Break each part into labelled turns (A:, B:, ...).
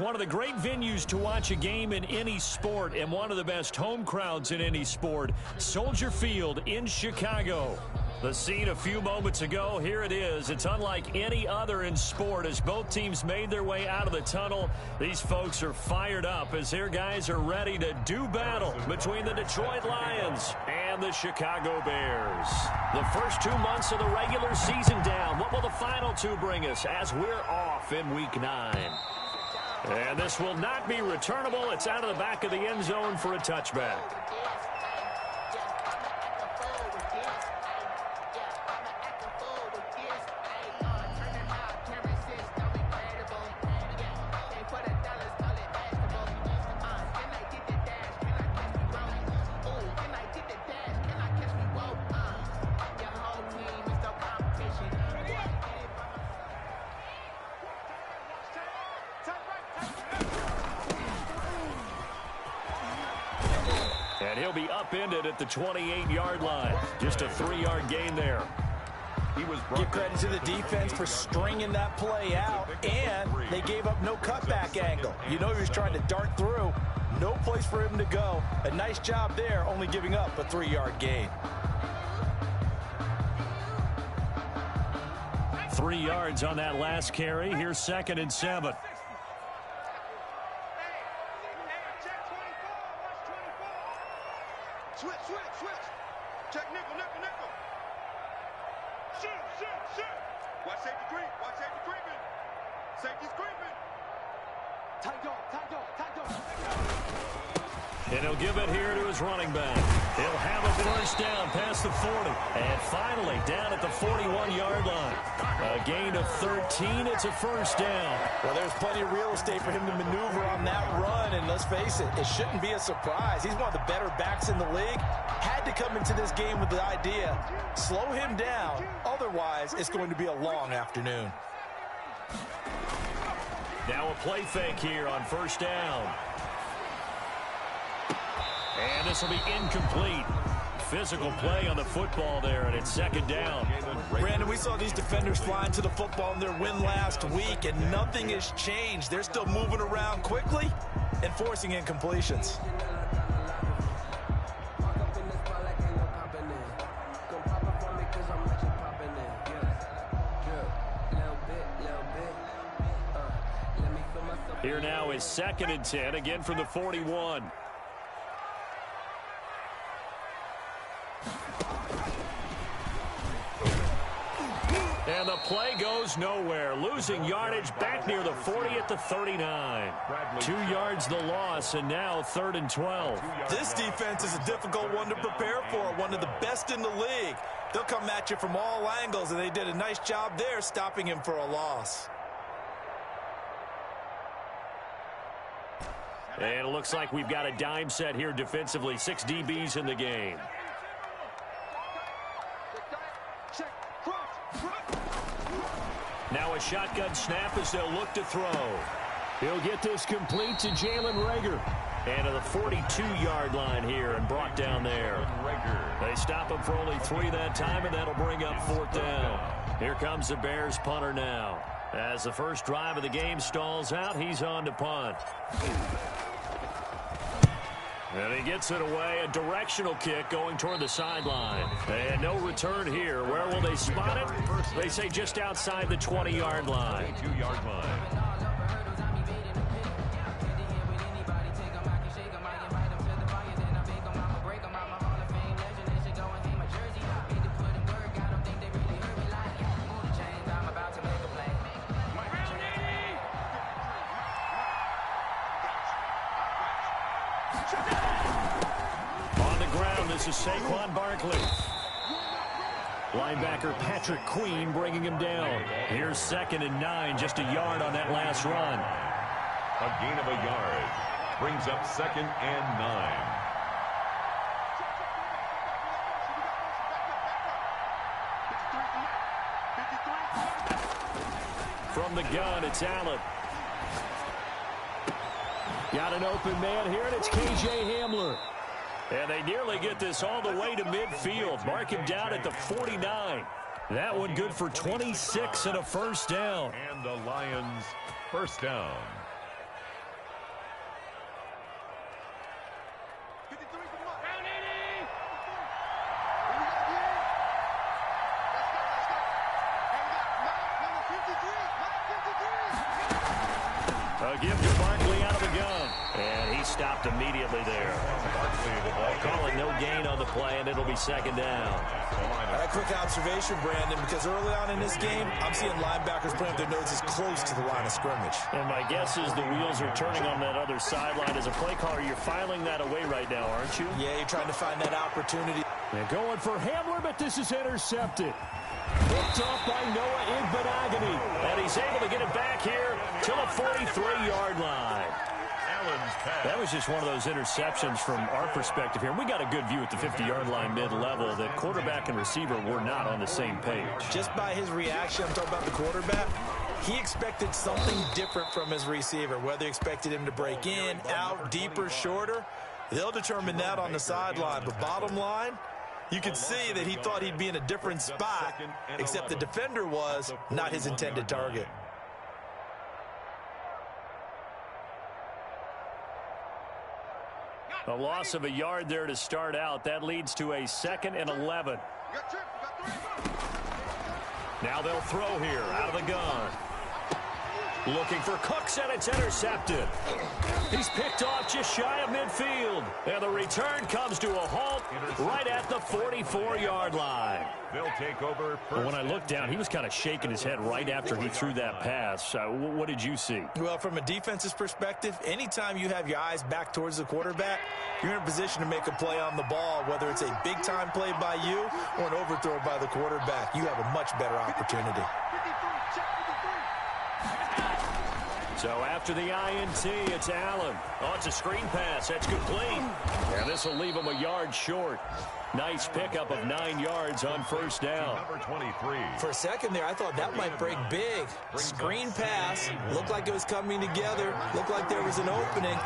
A: one of the great venues to watch a game in any sport and one of the best home crowds in any sport, Soldier Field in Chicago. The scene a few moments ago, here it is. It's unlike any other in sport as both teams made their way out of the tunnel. These folks are fired up as their guys are ready to do battle between the Detroit Lions and the Chicago Bears. The first 2 months of the regular season down. What will the final two bring us as we're off in Week 9? And this will not be returnable. It's out of the back of the end zone for a touchback. And he'll be upended at the 28-yard line. Just a 3-yard gain there.
B: Give credit to the defense for stringing that play out, and they gave up no cutback angle. You know he was trying to dart through. No place for him to go. A nice job there, only giving up a 3-yard gain.
A: 3 yards on that last carry. Here's 2nd and 7.
C: Switch. Check nickel. Shoot. Watch safety creeping. Safety's creeping. Tight dog.
A: And he'll give it here to his running back. He'll have a first down past the 40. And finally down at the 41-yard line. A gain of 13. It's a first down.
B: Well, there's plenty of real estate for him to maneuver on that run. And let's face it, it shouldn't be a surprise. He's one of the better backs in the league. Had to come into this game with the idea, slow him down. Otherwise, it's going to be a long afternoon.
A: Now a play fake here on first down. And this will be incomplete. Physical play on the football there, and it's 2nd down.
B: Brandon, we saw these defenders flying to the football in their win last week, and nothing has changed. They're still moving around quickly and forcing incompletions.
A: Here now is 2nd and 10, again from the 41. And the play goes nowhere. Losing yardage back near the 40 at the 39. 2 yards the loss, and now 3rd and 12.
B: This defense is a difficult one to prepare for, one of the best in the league. They'll come at you from all angles, and they did a nice job there stopping him for a loss.
A: And it looks like we've got a dime set here defensively. 6 DBs in the game. Now a shotgun snap as they'll look to throw. He'll get this complete to Jalen Reagor. And to the 42-yard line here and brought down there. They stop him for only 3 that time, and that'll bring up 4th down. Here comes the Bears punter now. As the first drive of the game stalls out, he's on to punt. And he gets it away, a directional kick going toward the sideline. And no return here. Where will they spot it? They say just outside the 20-yard line.
C: 22-yard line.
A: On the ground, this is Saquon Barkley. Linebacker Patrick Queen bringing him down. Here's 2nd and 9, just a yard on that last run.
C: A gain of a yard brings up 2nd and 9.
A: From the gun, it's Allen. Got an open man here, and it's K.J. Hamler. And they nearly get this all the way to midfield. Mark him down at the 49. That one good for 26 and a first down.
C: And the Lions first down.
A: A gift to Barkley out of the gun. And he stopped immediately there. Calling no gain on the play, and it'll be second down.
B: A quick observation, Brandon, because early on in this game, I'm seeing linebackers putting up their noses close to the line of scrimmage.
A: And my guess is the wheels are turning on that other sideline. As a play caller, you're filing that away right now, aren't you?
B: Yeah, you're trying to find that opportunity.
A: They're going for Hamler, but this is intercepted. Picked off by Noah Igbenogany. And he's able to get it back here to the 43-yard line. That was just one of those interceptions from our perspective here. We got a good view at the 50-yard line mid-level that quarterback and receiver were not on the same page.
B: Just by his reaction, I'm talking about the quarterback, he expected something different from his receiver. Whether he expected him to break in, out, deeper, shorter, they'll determine that on the sideline. But bottom line, you can see that he thought he'd be in a different spot, except the defender was not his intended target.
A: A loss of a yard there to start out. That leads to a 2nd and 11. Now they'll throw here out of the gun. Looking for Cooks, and it's intercepted. He's picked off just shy of midfield. And the return comes to a halt right at the 44-yard line.
C: They'll take over.
A: When I looked down, he was kind of shaking his head right after he threw that pass. What did you see?
B: Well, from a defense's perspective, anytime you have your eyes back towards the quarterback, you're in a position to make a play on the ball, whether it's a big-time play by you or an overthrow by the quarterback. You have a much better opportunity.
A: So after the INT, it's Allen. Oh, it's a screen pass. That's complete. And this will leave him a yard short. Nice pickup of 9 yards on first down.
C: Number 23.
B: For a second there, I thought that might break big. Screen pass. Looked like it was coming together. Looked like there was an opening.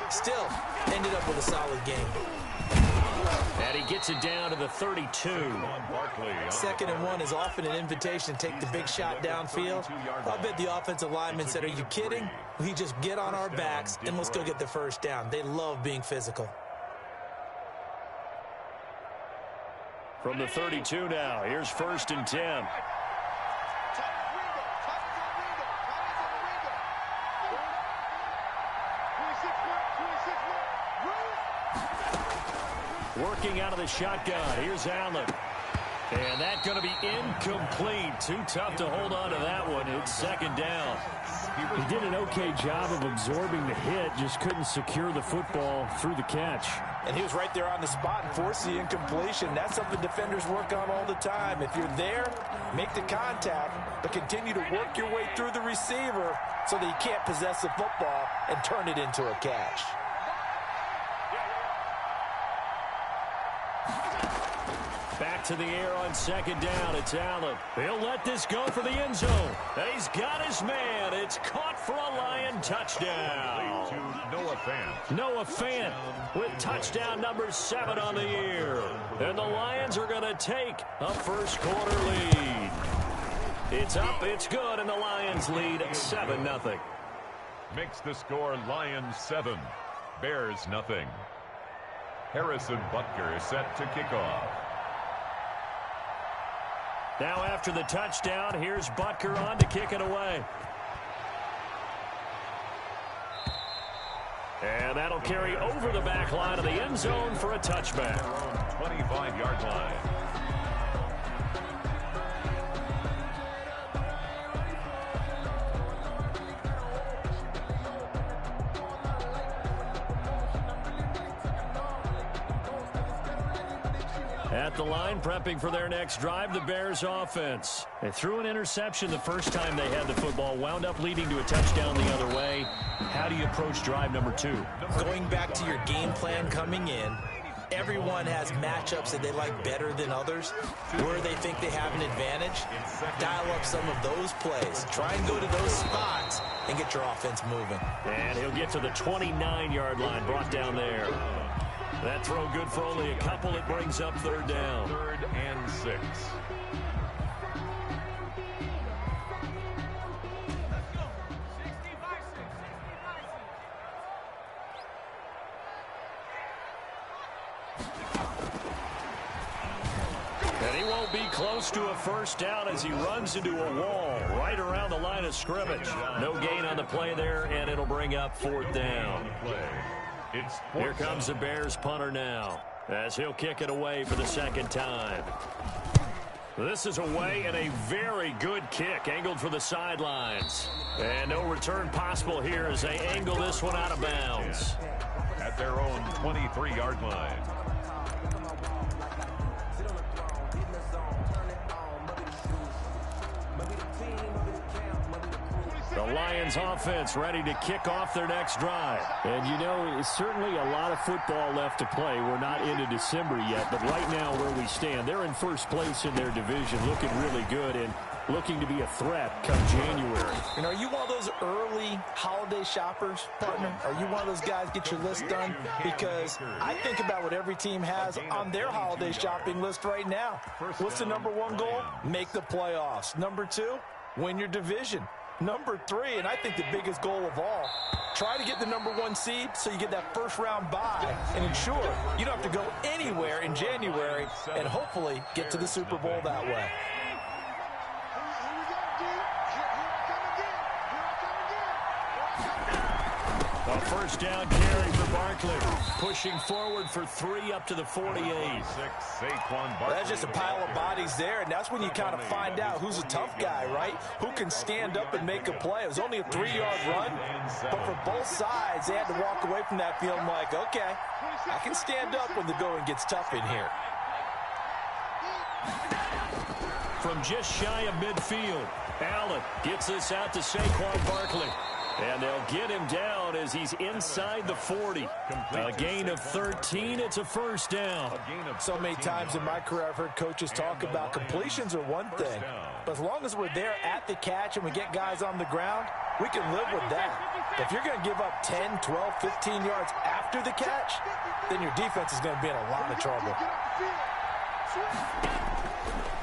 B: Still, ended up with a solid game.
A: And he gets it down to the 32.
B: 2nd and 1 is often an invitation to take the big shot downfield. I bet the offensive lineman said, are you kidding? We just get on our backs and let's go get the first down. They love being physical.
A: From the 32 now, here's 1st and 10. Working out of the shotgun. Here's Allen. And that's going to be incomplete. Too tough to hold on to that one. It's 2nd down.
D: He did an okay job of absorbing the hit, just couldn't secure the football through the catch.
B: And he was right there on the spot and forced the incompletion. That's something defenders work on all the time. If you're there, make the contact, but continue to work your way through the receiver so that he can't possess the football and turn it into a catch.
A: Back to the air on 2nd down. It's Allen. He'll let this go for the end zone. He's got his man. It's caught for a Lion touchdown.
C: Noah Fant.
A: Noah Fant with touchdown number 7 on the year. And the Lions are going to take a first quarter lead. It's up, it's good, and the Lions lead 7-0.
C: Makes the score Lions 7, Bears nothing. Harrison Butker is set to kick off.
A: Now after the touchdown, here's Butker on to kick it away. And that'll carry over the back line of the end zone for a touchback.
C: 25-yard line.
A: At the line, prepping for their next drive, the Bears offense. They threw an interception the first time they had the football, wound up leading to a touchdown the other way. How do you approach drive number 2?
B: Going back to your game plan coming in, everyone has matchups that they like better than others, where they think they have an advantage. Dial up some of those plays. Try and go to those spots and get your offense moving.
A: And he'll get to the 29-yard line, brought down there. That throw good for only a couple. It brings up 3rd down.
C: 3rd and 6.
A: And he won't be close to a first down as he runs into a wall right around the line of scrimmage. No gain on the play there, and it'll bring up 4th down. Here comes the Bears punter now, as he'll kick it away for the 2nd time. This is away and a very good kick, angled for the sidelines. And no return possible here as they angle this one out of bounds.
C: At their own 23-yard line.
A: The Lions offense ready to kick off their next drive.
D: And, you know, it's certainly a lot of football left to play. We're not into December yet, but right now where we stand, they're in first place in their division, looking really good and looking to be a threat come January.
B: You know, are you one of those early holiday shoppers, partner? Are you one of those guys get your list done? Because I think about what every team has on their holiday shopping list right now. What's the #1 goal? Make the playoffs. #2, win your division. #3, and I think the biggest goal of all, try to get the #1 seed so you get that first-round bye and ensure you don't have to go anywhere in January and hopefully get to the Super Bowl that way.
A: A first down carry for Barkley. Pushing forward for 3 up to the 48.
B: That's just a pile of bodies there, and that's when you kind of find out who's a tough guy, right? Who can stand up and make a play. It was only a 3-yard run, but for both sides, they had to walk away from that feeling like, okay, I can stand up when the going gets tough in here.
A: From just shy of midfield, Allen gets this out to Saquon Barkley. And they'll get him down as he's inside the 40. A gain of 13. It's a first down.
B: So many times in my career I've heard coaches talk about completions are one thing. But as long as we're there at the catch and we get guys on the ground, we can live with that. If you're going to give up 10, 12, 15 yards after the catch, then your defense is going to be in a lot of trouble.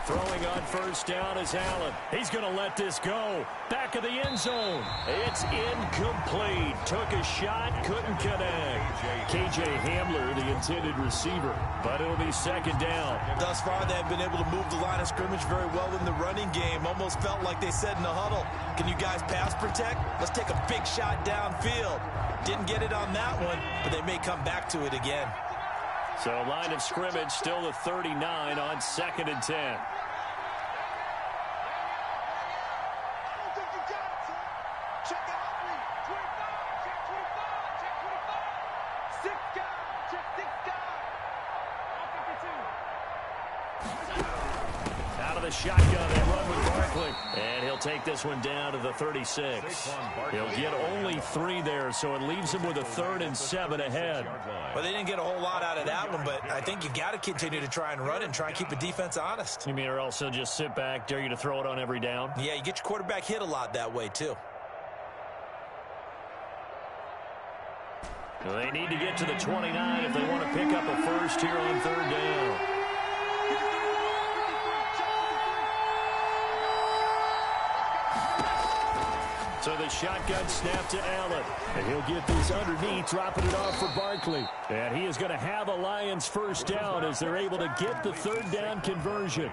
A: Throwing on first down is Allen. He's going to let this go. Back of the end zone. It's incomplete. Took a shot, couldn't connect. K.J. Hamler, the intended receiver, but it'll be 2nd down.
B: Thus far, they have been able to move the line of scrimmage very well in the running game. Almost felt like they said in the huddle, can you guys pass protect? Let's take a big shot downfield. Didn't get it on that one, but they may come back to it again.
A: So line of scrimmage still the 39 on 2nd and 10. Shotgun, they run with Barkley. And he'll take this one down to the 36. He'll get only 3 there, so it leaves him with a 3rd and 7 ahead.
B: Well, they didn't get a whole lot out of that one, but I think you got to continue to try and run and try and keep the defense honest.
A: You mean or else he'll just sit back, dare you to throw it on every down?
B: Yeah, you get your quarterback hit a lot that way, too.
A: They need to get to the 29 if they want to pick up a first here on 3rd down. So the shotgun snap to Allen.
D: And he'll get this underneath, dropping it off for Barkley.
A: And he is going to have a Lions first down as they're able to get the 3rd down conversion.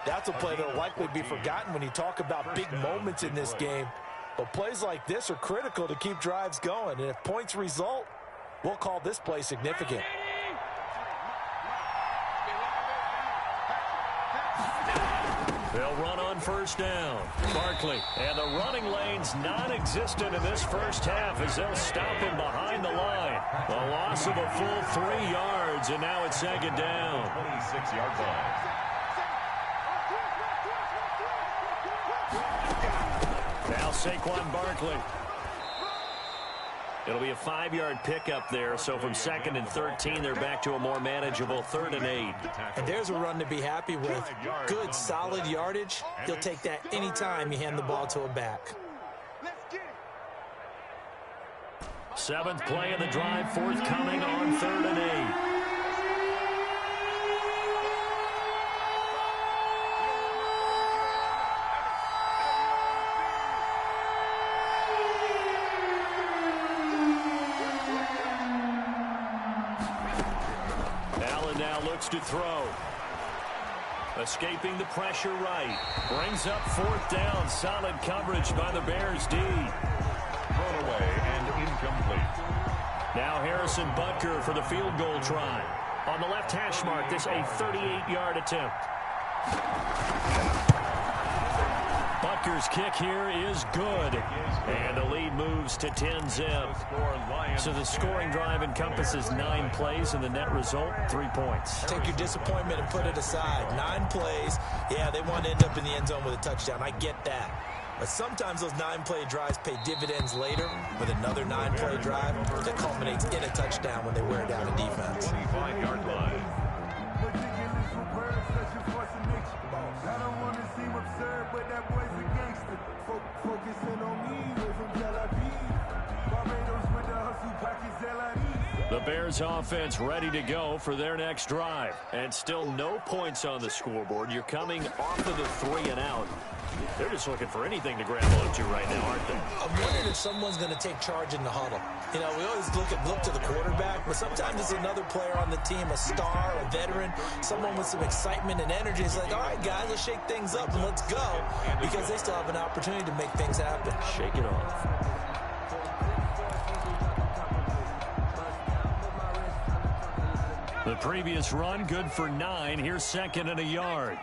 B: That's a play that will likely be forgotten when you talk about big moments in this game. But plays like this are critical to keep drives going. And if points result, we'll call this play significant.
A: They'll run on first down. Barkley. And the running lane's non-existent in this first half as they'll stop him behind the line. A loss of a full 3 yards, and now it's 2nd down.
C: 26-yard line.
A: Now Saquon Barkley. It'll be a 5-yard pickup there, so from 2nd and 13, they're back to a more manageable 3rd and 8.
B: And there's a run to be happy with. Good, solid yardage. You'll take that anytime you hand the ball to a back.
A: 7th play of the drive, forthcoming on 3rd and 8. To throw. Escaping the pressure right. Brings up 4th down. Solid coverage by the Bears D.
C: Thrown away and incomplete.
A: Now Harrison Butker for the field goal try. On the left hash mark, this a 38-yard attempt. Butker's kick here is good. And the lead moves to 10-zip. So the scoring drive encompasses 9 plays, and the net result, 3 points.
B: Take your disappointment and put it aside. 9 plays. Yeah, they want to end up in the end zone with a touchdown. I get that. But sometimes those 9-play drives pay dividends later with another 9-play drive that culminates in a touchdown when they wear down a defense.
C: 25-yard line.
E: I don't want to seem absurd, but that boy's a gangster. Focusing on me, way from Tel Aviv. Barbados with the hustle pockets, LID.
A: The Bears offense ready to go for their next drive. And still no points on the scoreboard. You're coming off of the 3 and out. They're just looking for anything to grab onto right now, aren't they?
B: I'm wondering if someone's going to take charge in the huddle. You know, we always look to the quarterback, but sometimes it's another player on the team, a star, a veteran, someone with some excitement and energy. It's like, all right, guys, let's shake things up and let's go, because they still have an opportunity to make things happen.
A: Shake it off. The previous run, good for 9. Here's 2nd and a yard.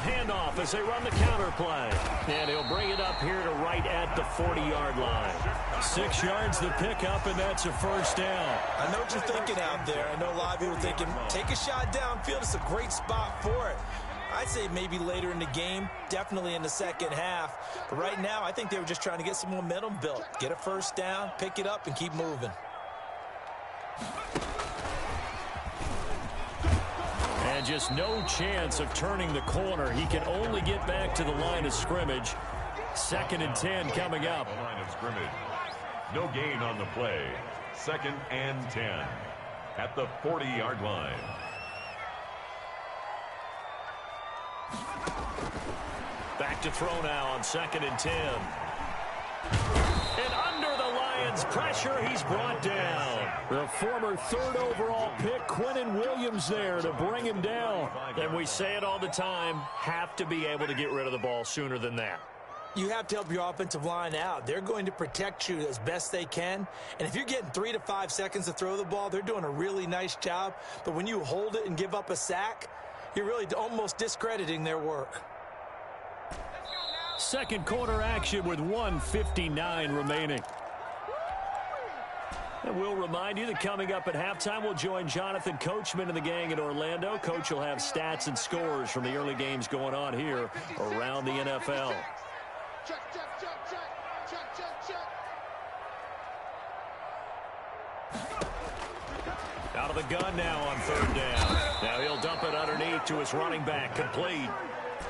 A: Handoff as they run the counter play. And he'll bring it up here to right at the 40-yard line. 6 yards the pickup, and that's a 1st down.
B: I know what you're thinking out there. I know a lot of people thinking, take a shot downfield. It's a great spot for it. I'd say maybe later in the game, definitely in the second half. But right now, I think they were just trying to get some momentum built. Get a 1st down, pick it up, and keep moving.
A: And just no chance of turning the corner. He can only get back to the line of scrimmage. 2nd and 10 coming up.
C: The line of scrimmage. No gain on the play. 2nd and 10 at the 40-yard line.
A: Back to throw now on 2nd and 10. And under the Lions' pressure, he's brought down. The former 3rd overall pick, Quinnen Williams, there to bring him down. And we say it all the time, have to be able to get rid of the ball sooner than that.
B: You have to help your offensive line out. They're going to protect you as best they can. And if you're getting 3 to 5 seconds to throw the ball, they're doing a really nice job. But when you hold it and give up a sack, you're really almost discrediting their work.
A: 2nd quarter action with 1:59 remaining. And we'll remind you that coming up at halftime, we'll join Jonathan Coachman and the gang in Orlando. Coach will have stats and scores from the early games going on here around the NFL. Out of the gun now on 3rd down. Now he'll dump it underneath to his running back, complete.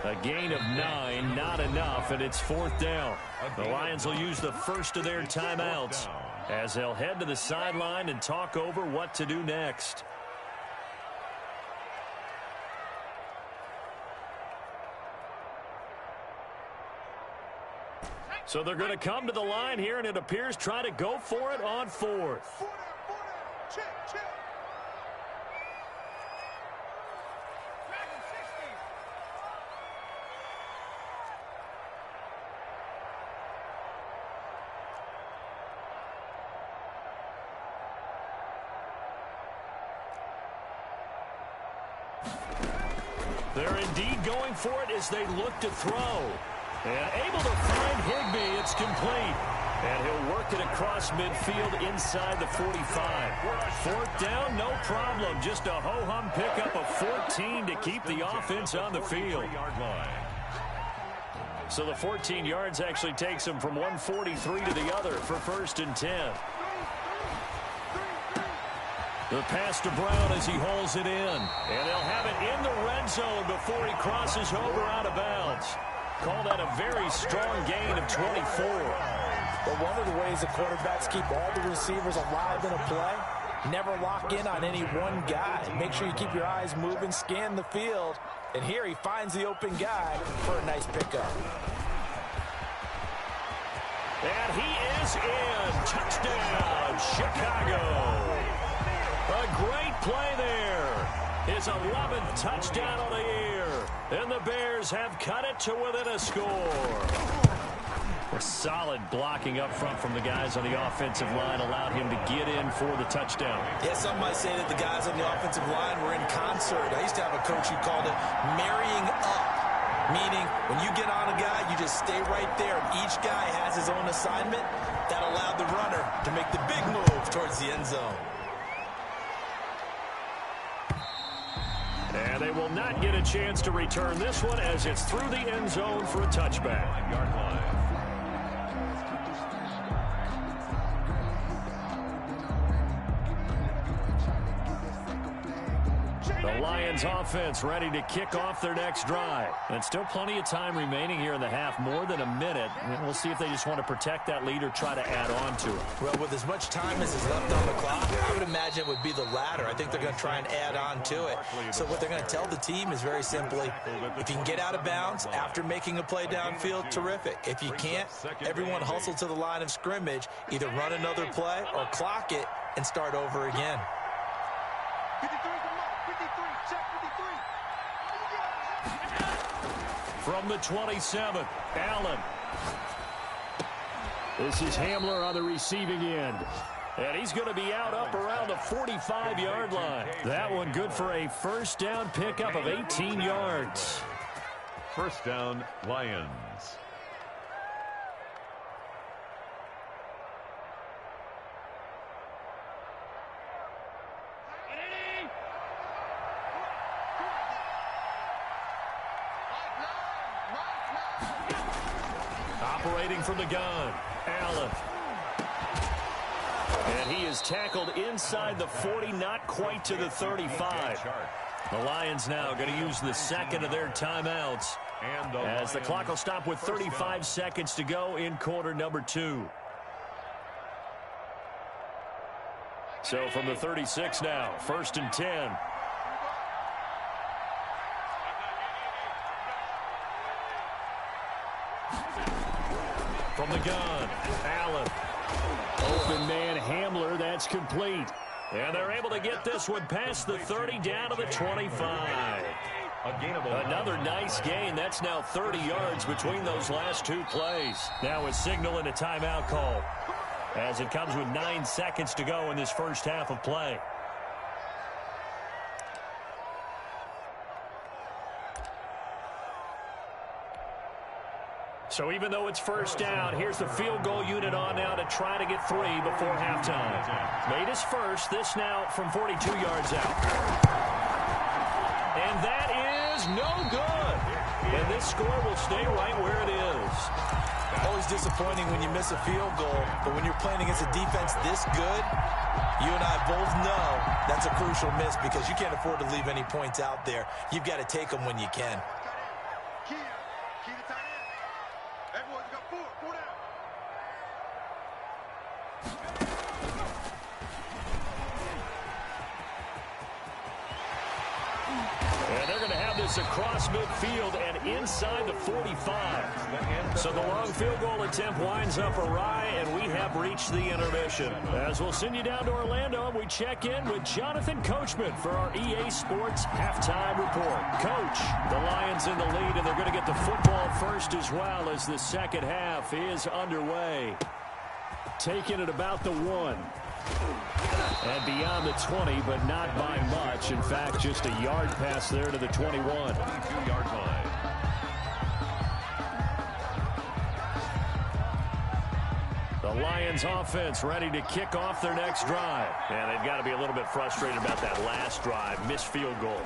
A: A gain of 9, not enough, and it's 4th down. The Lions will use the first of their timeouts as they'll head to the sideline and talk over what to do next. So they're going to come to the line here, and it appears try to go for it on 4th. They're indeed going for it as they look to throw. And able to find Higbee. It's complete. And he'll work it across midfield inside the 45. 4th down, no problem. Just a ho-hum pickup of 14 to keep the offense on the field. So the 14 yards actually takes him from 143 to the other for 1st and 10. The pass to Brown as he hauls it in. And they'll have it in the red zone before he crosses over out of bounds. Call that a very strong gain of 24.
B: But one of the ways the quarterbacks keep all the receivers alive in a play, never lock in on any one guy. Make sure you keep your eyes moving, scan the field. And here he finds the open guy for a nice pickup.
A: And he is in. Touchdown, Chicago. A great play there. His 11th touchdown of the year. And the Bears have cut it to within a score. A solid blocking up front from the guys on the offensive line allowed him to get in for the touchdown.
B: Yeah, some might say that the guys on the offensive line were in concert. I used to have a coach who called it marrying up, meaning when you get on a guy, you just stay right there. Each guy has his own assignment. That allowed the runner to make the big move towards the end zone.
A: And they will not get a chance to return this one as it's through the end zone for a touchback.
C: Yard line.
A: The Lions offense ready to kick off their next drive. And still plenty of time remaining here in the half, more than a minute. And we'll see if they just want to protect that lead or try to add on to it.
B: Well, with as much time as is left on the clock, I would imagine it would be the latter. I think they're going to try and add on to it. So what they're going to tell the team is very simply, if you can get out of bounds after making a play downfield, terrific. If you can't, everyone hustle to the line of scrimmage, either run another play or clock it and start over again.
A: From the 27, Allen.
D: This is Hamler on the receiving end.
A: And he's going to be out up around the 45-yard line. That one good for a first down pickup of 18 yards.
C: First down, Lions.
A: Operating from the gun, Allen. And he is tackled inside the 40, not quite to the 35. The Lions now going to use the second of their timeouts as the clock will stop with 35 seconds to go in quarter number 2. So from the 36 now, 1st and 10. From the gun, Allen.
D: Open man Hamler, that's complete.
A: And they're able to get this one past the 30 down to the 25. Another nice gain. That's now 30 yards between those last two plays. Now a signal and a timeout call as it comes with 9 seconds to go in this first half of play. So even though it's first down, here's the field goal unit on now to try to get 3 before halftime. Made his first, this now from 42 yards out. And that is no good. And this score will stay right where it is.
B: Always disappointing when you miss a field goal, but when you're playing against a defense this good, you and I both know that's a crucial miss because you can't afford to leave any points out there. You've got to take them when you can.
A: Across midfield and inside the 45. So the long field goal attempt winds up awry, and we have reached the intermission. As we'll send you down to Orlando, we check in with Jonathan Coachman for our EA Sports Halftime Report. Coach, the Lions in the lead, and they're going to get the football first as well as the second half is underway.
D: Taking it about the 1. And beyond the 20, but not by much. In fact, just a yard pass there to the 21.
C: 22-yard line.
A: The Lions offense ready to kick off their next drive. And they've got to be a little bit frustrated about that last drive. Missed field goal.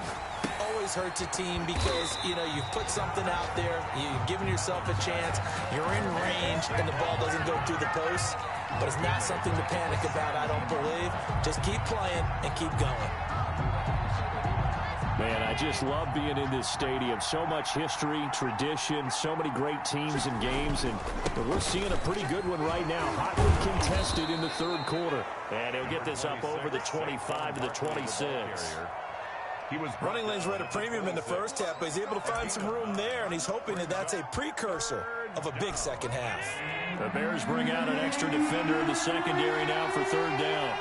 B: Always hurts a team because, you know, you've put something out there, you've given yourself a chance, you're in range, and the ball doesn't go through the post. But it's not something to panic about, I don't believe. Just keep playing and keep going.
D: Man, I just love being in this stadium. So much history, tradition, so many great teams and games. And we're seeing a pretty good one right now. Hotly contested in the third quarter.
A: And he'll get this up over the 25 to the 26.
B: Running lanes were at a premium in the first half, but he's able to find some room there, and he's hoping that that's a precursor of a big second half.
A: The Bears bring out an extra defender in the secondary now for third down.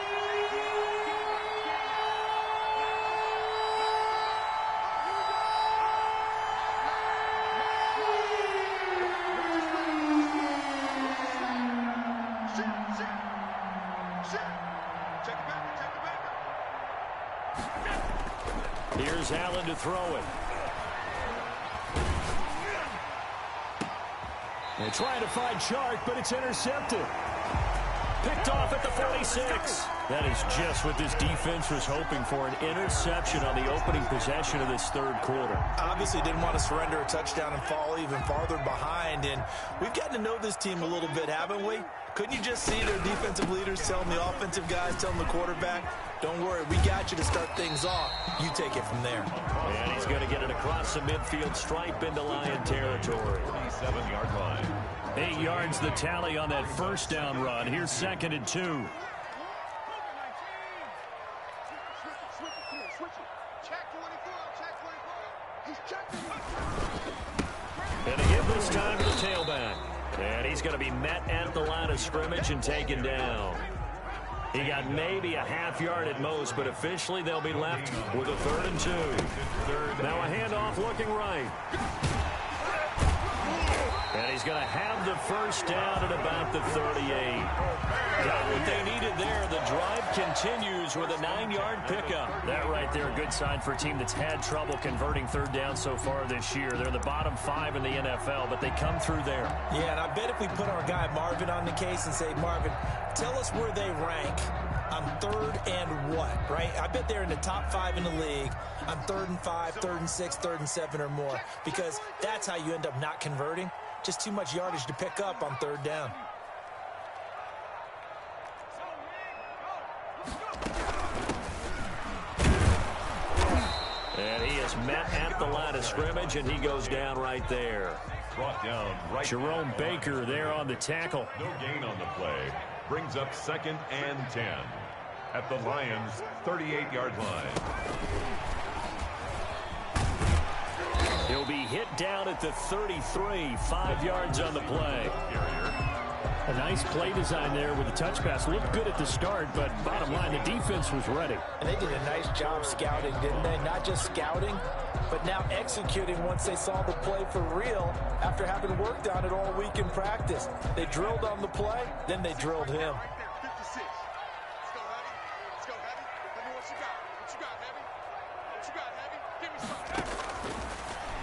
A: Here's Allen to throw it. They're trying to find Chark, but it's intercepted. Picked off at the 46. That is just what this defense was hoping for, an interception on the opening possession of this third quarter.
B: Obviously didn't want to surrender a touchdown and fall even farther behind, and we've gotten to know this team a little bit, haven't we? Couldn't you just see their defensive leaders telling the offensive guys, telling the quarterback, don't worry, we got you to start things off. You take it from there.
A: And he's going to get it across the midfield stripe into Lion territory.
C: 27-yard line.
A: 8 yards the tally on that first down run. Here's 2nd and 2. And a give this time to the tailback. And he's going to be met at the line of scrimmage and taken down. He got maybe a half yard at most, but officially they'll be left with a 3rd and 2. Now a handoff looking right. And he's going to have the first down at about the 38. Got what they needed there. The drive continues with a 9-yard pickup. That right there, a good sign for a team that's had trouble converting third down so far this year. They're the bottom 5 in the NFL, but they come through there.
B: Yeah, and I bet if we put our guy Marvin on the case and say, Marvin, tell us where they rank on 3rd and what, right? I bet they're in the top 5 in the league on 3rd and 5, 3rd and 6, 3rd and 7 or more, because that's how you end up not converting. Just too much yardage to pick up on 3rd down.
A: And he is met at the line of scrimmage, and he goes down right there.
C: Brought down right.
A: Jerome Baker there on the tackle.
C: No gain on the play. Brings up 2nd and 10 at the Lions' 38-yard line.
A: He'll be hit down at the 33, 5 yards on the play.
D: A nice play design there with the touch pass. Looked good at the start, but bottom line, the defense was ready.
B: And they did a nice job scouting, didn't they? Not just scouting, but now executing once they saw the play for real after having worked on it all week in practice. They drilled on the play, then they drilled him.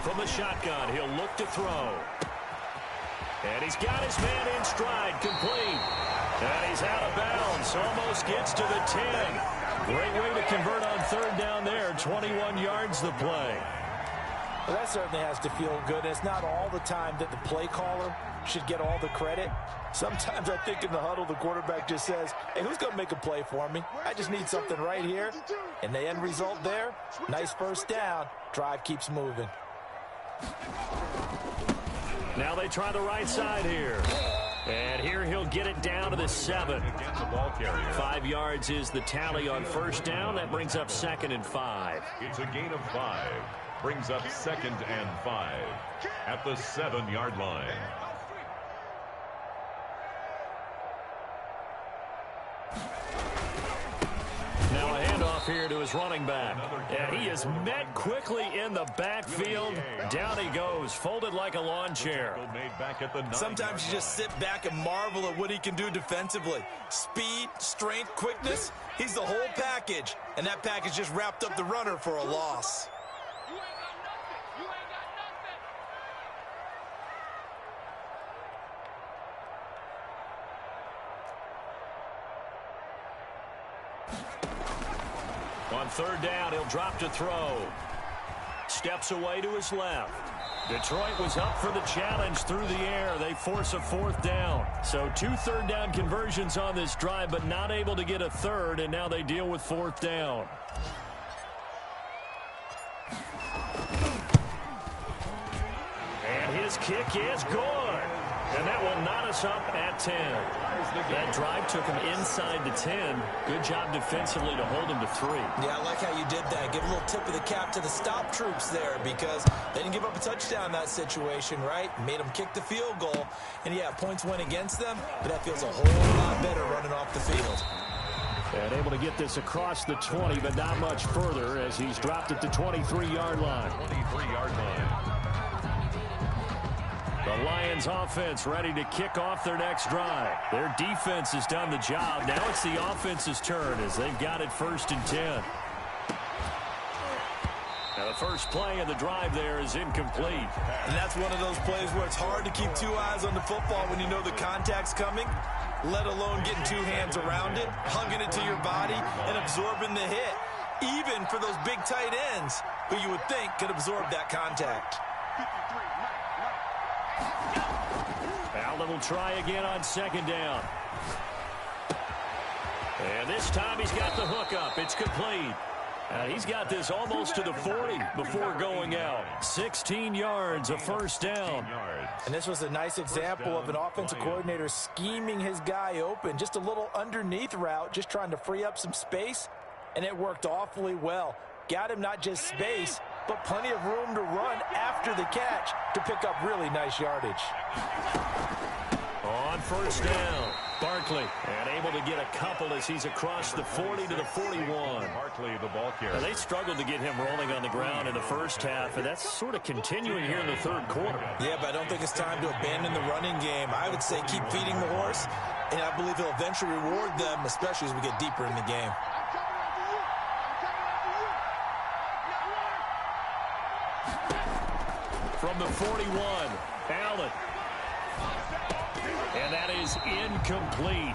A: From the shotgun, he'll look to throw. And he's got his man in stride, complete. And he's out of bounds, almost gets to the 10. Great way to convert on 3rd down there, 21 yards the play.
B: Well, that certainly has to feel good. It's not all the time that the play caller should get all the credit. Sometimes I think in the huddle, the quarterback just says, hey, who's going to make a play for me? I just need something right here. And the end result there, nice first down. Drive keeps moving.
A: Now they try the right side here. And here he'll get it down to the 7. 5 yards is the tally on first down. That brings up 2nd and 5.
C: It's a gain of 5. Brings up 2nd and 5 at the 7-yard line.
A: Now a handoff here to his running back. And he is met quickly in the backfield. Down he goes, folded like a lawn chair.
B: Sometimes you just sit back and marvel at what he can do defensively. Speed, strength, quickness, he's the whole package. And that package just wrapped up the runner for a loss.
A: On 3rd down, he'll drop to throw. Steps away to his left. Detroit was up for the challenge through the air. They force a 4th down. So 2 3rd down conversions on this drive, but not able to get a 3rd, and now they deal with 4th down. And his kick is good. And that will knot us up at 10. That drive took him inside the 10. Good job defensively to hold him to 3.
B: Yeah, I like how you did that. Give a little tip of the cap to the stop troops there, because they didn't give up a touchdown in that situation, right? Made them kick the field goal. And, yeah, points went against them, but that feels a whole lot better running off the field.
D: And able to get this across the 20, but not much further as he's dropped at the 23-yard line.
C: 23-yard line.
A: The Lions offense ready to kick off their next drive. Their defense has done the job. Now it's the offense's turn as they've got it 1st and 10. first play of the drive there is incomplete.
B: And that's one of those plays where it's hard to keep two eyes on the football when you know the contact's coming, let alone getting two hands around it, hugging it to your body, and absorbing the hit. Even for those big tight ends who you would think could absorb that contact.
A: Allen will try again on second down. And this time he's got the hook up. It's complete. And he's got this almost to the 40 before going out. 16 yards, a first down.
B: And this was a nice example of an offensive coordinator scheming his guy open. Just a little underneath route, just trying to free up some space. And it worked awfully well. Got him not just space, but plenty of room to run after the catch to pick up really nice yardage.
A: On first down, Barkley, and able to get a couple as he's across the 40 to the 41.
C: Barkley, the ball carrier.
A: They struggled to get him rolling on the ground in the first half, and that's sort of continuing here in the third quarter.
B: Yeah, but I don't think it's time to abandon the running game. I would say keep feeding the horse, and I believe he'll eventually reward them, especially as we get deeper in the game.
A: From the 41, Allen. And that is incomplete.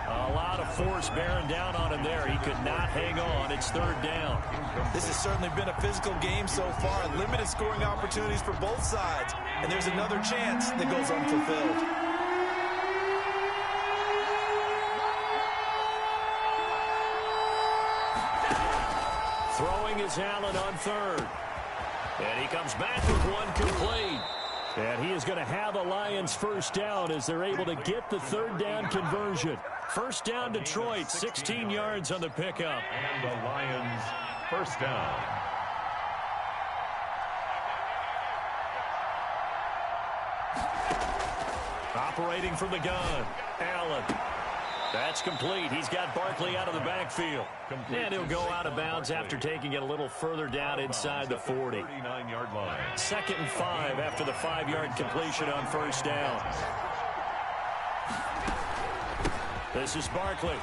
A: A lot of force bearing down on him there. He could not hang on. It's third down.
B: This has certainly been a physical game so far. Limited scoring opportunities for both sides. And there's another chance that goes unfulfilled.
A: Throwing is Allen on third. And he comes back with one complete. And he is going to have a Lions first down as they're able to get the third down conversion. First down, Detroit, 16 yards on the pickup.
C: And the Lions first down.
A: Operating from the gun, Allen. That's complete. He's got Barkley out of the backfield. And he'll go out of bounds after taking it a little further down inside the 40.
C: 39-yard line.
A: 2nd and 5 after the 5-yard completion on first down. This is Barkley.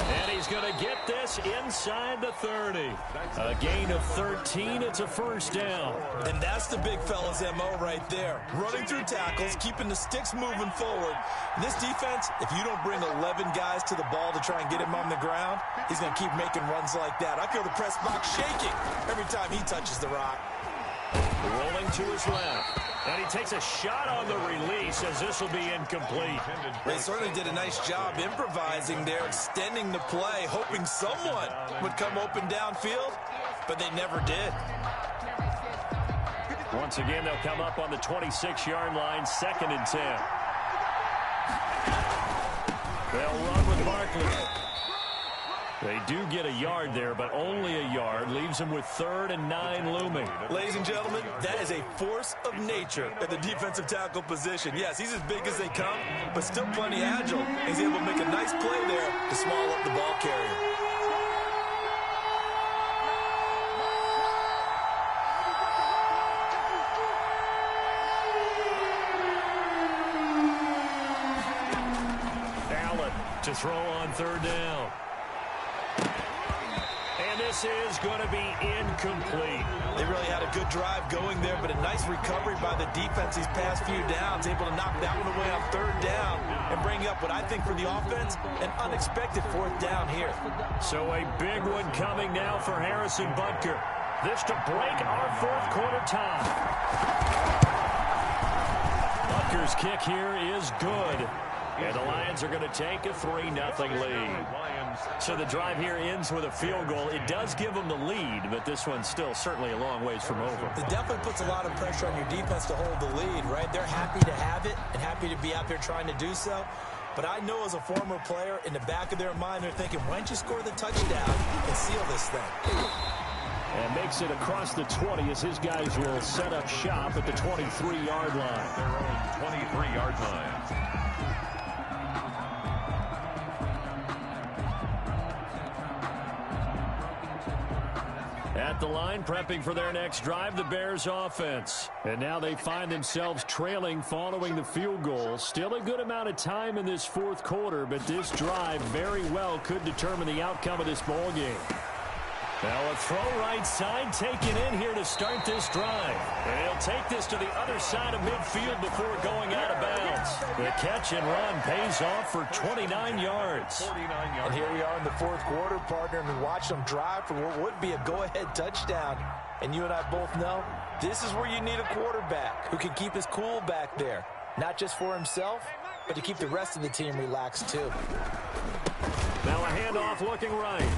A: And he's going to get this inside the 30. A gain of 13. It's a first down.
B: And that's the big fella's MO right there. Running through tackles, keeping the sticks moving forward. This defense, if you don't bring 11 guys to the ball to try and get him on the ground, he's going to keep making runs like that. I feel the press box shaking every time he touches the rock.
A: Rolling to his left. And he takes a shot on the release as this will be incomplete.
B: They certainly did a nice job improvising there, extending the play, hoping someone would come open downfield, but they never did.
A: Once again, they'll come up on the 26-yard line, 2nd and 10. They'll run with Barkley. They do get a yard there, but only a yard. Leaves them with 3rd and 9 looming.
B: Ladies and gentlemen, that is a force of nature at the defensive tackle position. Yes, he's as big as they come, but still plenty agile. He's able to make a nice play there to small up the ball carrier.
A: Allen to throw on 3rd down. This is going to be incomplete.
B: They really had a good drive going there, but a nice recovery by the defense these past few downs, able to knock that one away on 3rd down and bring up what I think for the offense, an unexpected 4th down here.
A: So a big one coming now for Harrison Butker. This to break our 4th quarter tie. Butker's kick here is good. And the Lions are going to take a 3-0 lead. So the drive here ends with a field goal. It does give them the lead, but this one's still certainly a long ways from over.
B: It definitely puts a lot of pressure on your defense to hold the lead, right? They're happy to have it and happy to be out there trying to do so. But I know as a former player, in the back of their mind, they're thinking, why don't you score the touchdown and seal this thing?
D: And makes it across the 20 as his guys will set up shop at the 23-yard line.
C: Their own 23-yard line.
A: At the line, prepping for their next drive, the Bears offense. And now they find themselves trailing following the field goal. Still a good amount of time in this 4th quarter, but this drive very well could determine the outcome of this ball game. Now a throw right side taken in here to start this drive. And he'll take this to the other side of midfield before going out of bounds. The catch and run pays off for 29 yards.
B: And here we are in the fourth quarter, partner, and watch them drive for what would be a go-ahead touchdown. And you and I both know this is where you need a quarterback who can keep his cool back there. Not just for himself, but to keep the rest of the team relaxed too.
A: Now a handoff looking right.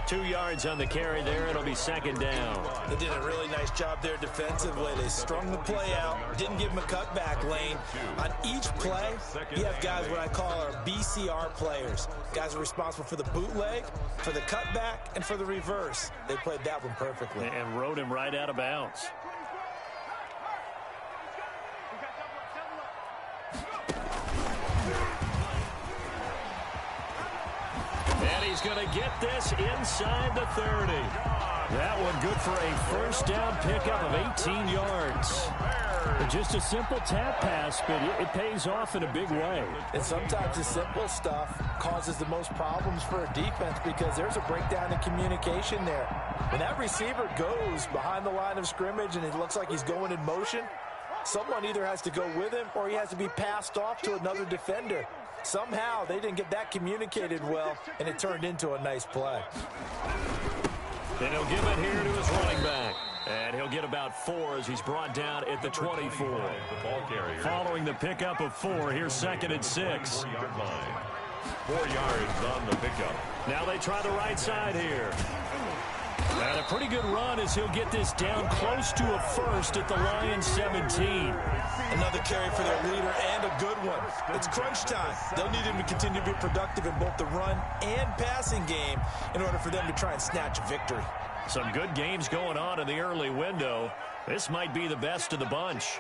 A: 2 yards on the carry there. It'll be second down.
B: They did a really nice job there defensively. They strung the play out, didn't give him a cutback lane. On each play, you have guys what I call our BCR players. Guys are responsible for the bootleg, for the cutback, and for the reverse. They played that one perfectly.
A: And rode him right out of bounds. And he's going to get this inside the 30. That one good for a first down pickup of 18 yards. Just a simple tap pass, but it pays off in a big way.
B: And sometimes the simple stuff causes the most problems for a defense because there's a breakdown in communication there. When that receiver goes behind the line of scrimmage and it looks like he's going in motion, someone either has to go with him or he has to be passed off to another defender. Somehow they didn't get that communicated well, and it turned into a nice play.
A: And he'll give it here to his running back. And he'll get about 4 as he's brought down at the 24. Following the pickup of 4, here's second and 6.
C: 4 yards on the pickup.
A: Now they try the right side here. And a pretty good run as he'll get this down close to a first at the Lions 17.
B: Another carry for their leader and a good one. It's crunch time. They'll need him to continue to be productive in both the run and passing game in order for them to try and snatch a victory.
A: Some good games going on in the early window. This might be the best of the bunch.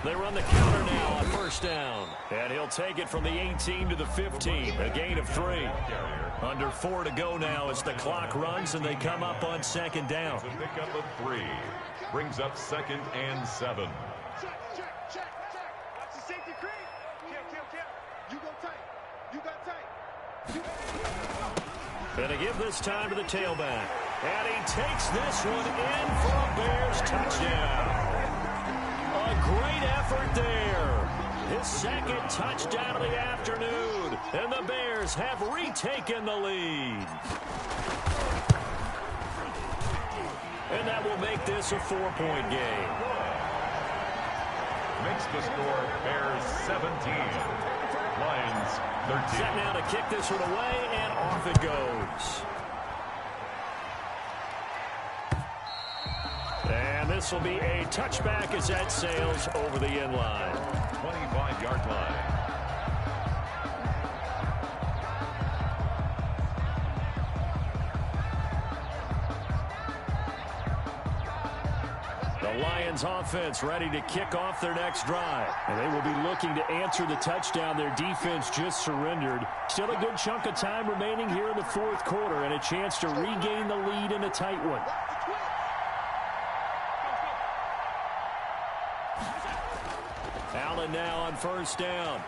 A: They run the counter now on first down. And he'll take it from the 18 to the 15. A gain of 3. Under 4 to go now as the clock runs and they come up on second down.
C: The pickup of 3 brings up second and 7.
A: Gonna give this time to the tailback. And he takes this one in for a Bears touchdown. A great effort there. His second touchdown of the afternoon. And the Bears have retaken the lead. And that will make this a 4-point game.
C: Makes the score Bears 17. Lions 13.
A: Set now to kick this one away, and off it goes. And this will be a touchback as that sails over the end line.
C: 25-yard line.
A: The Lions offense ready to kick off their next drive. And they will be looking to answer the touchdown their defense just surrendered. Still a good chunk of time remaining here in the fourth quarter and a chance to regain the lead in a tight one. Allen now on first down.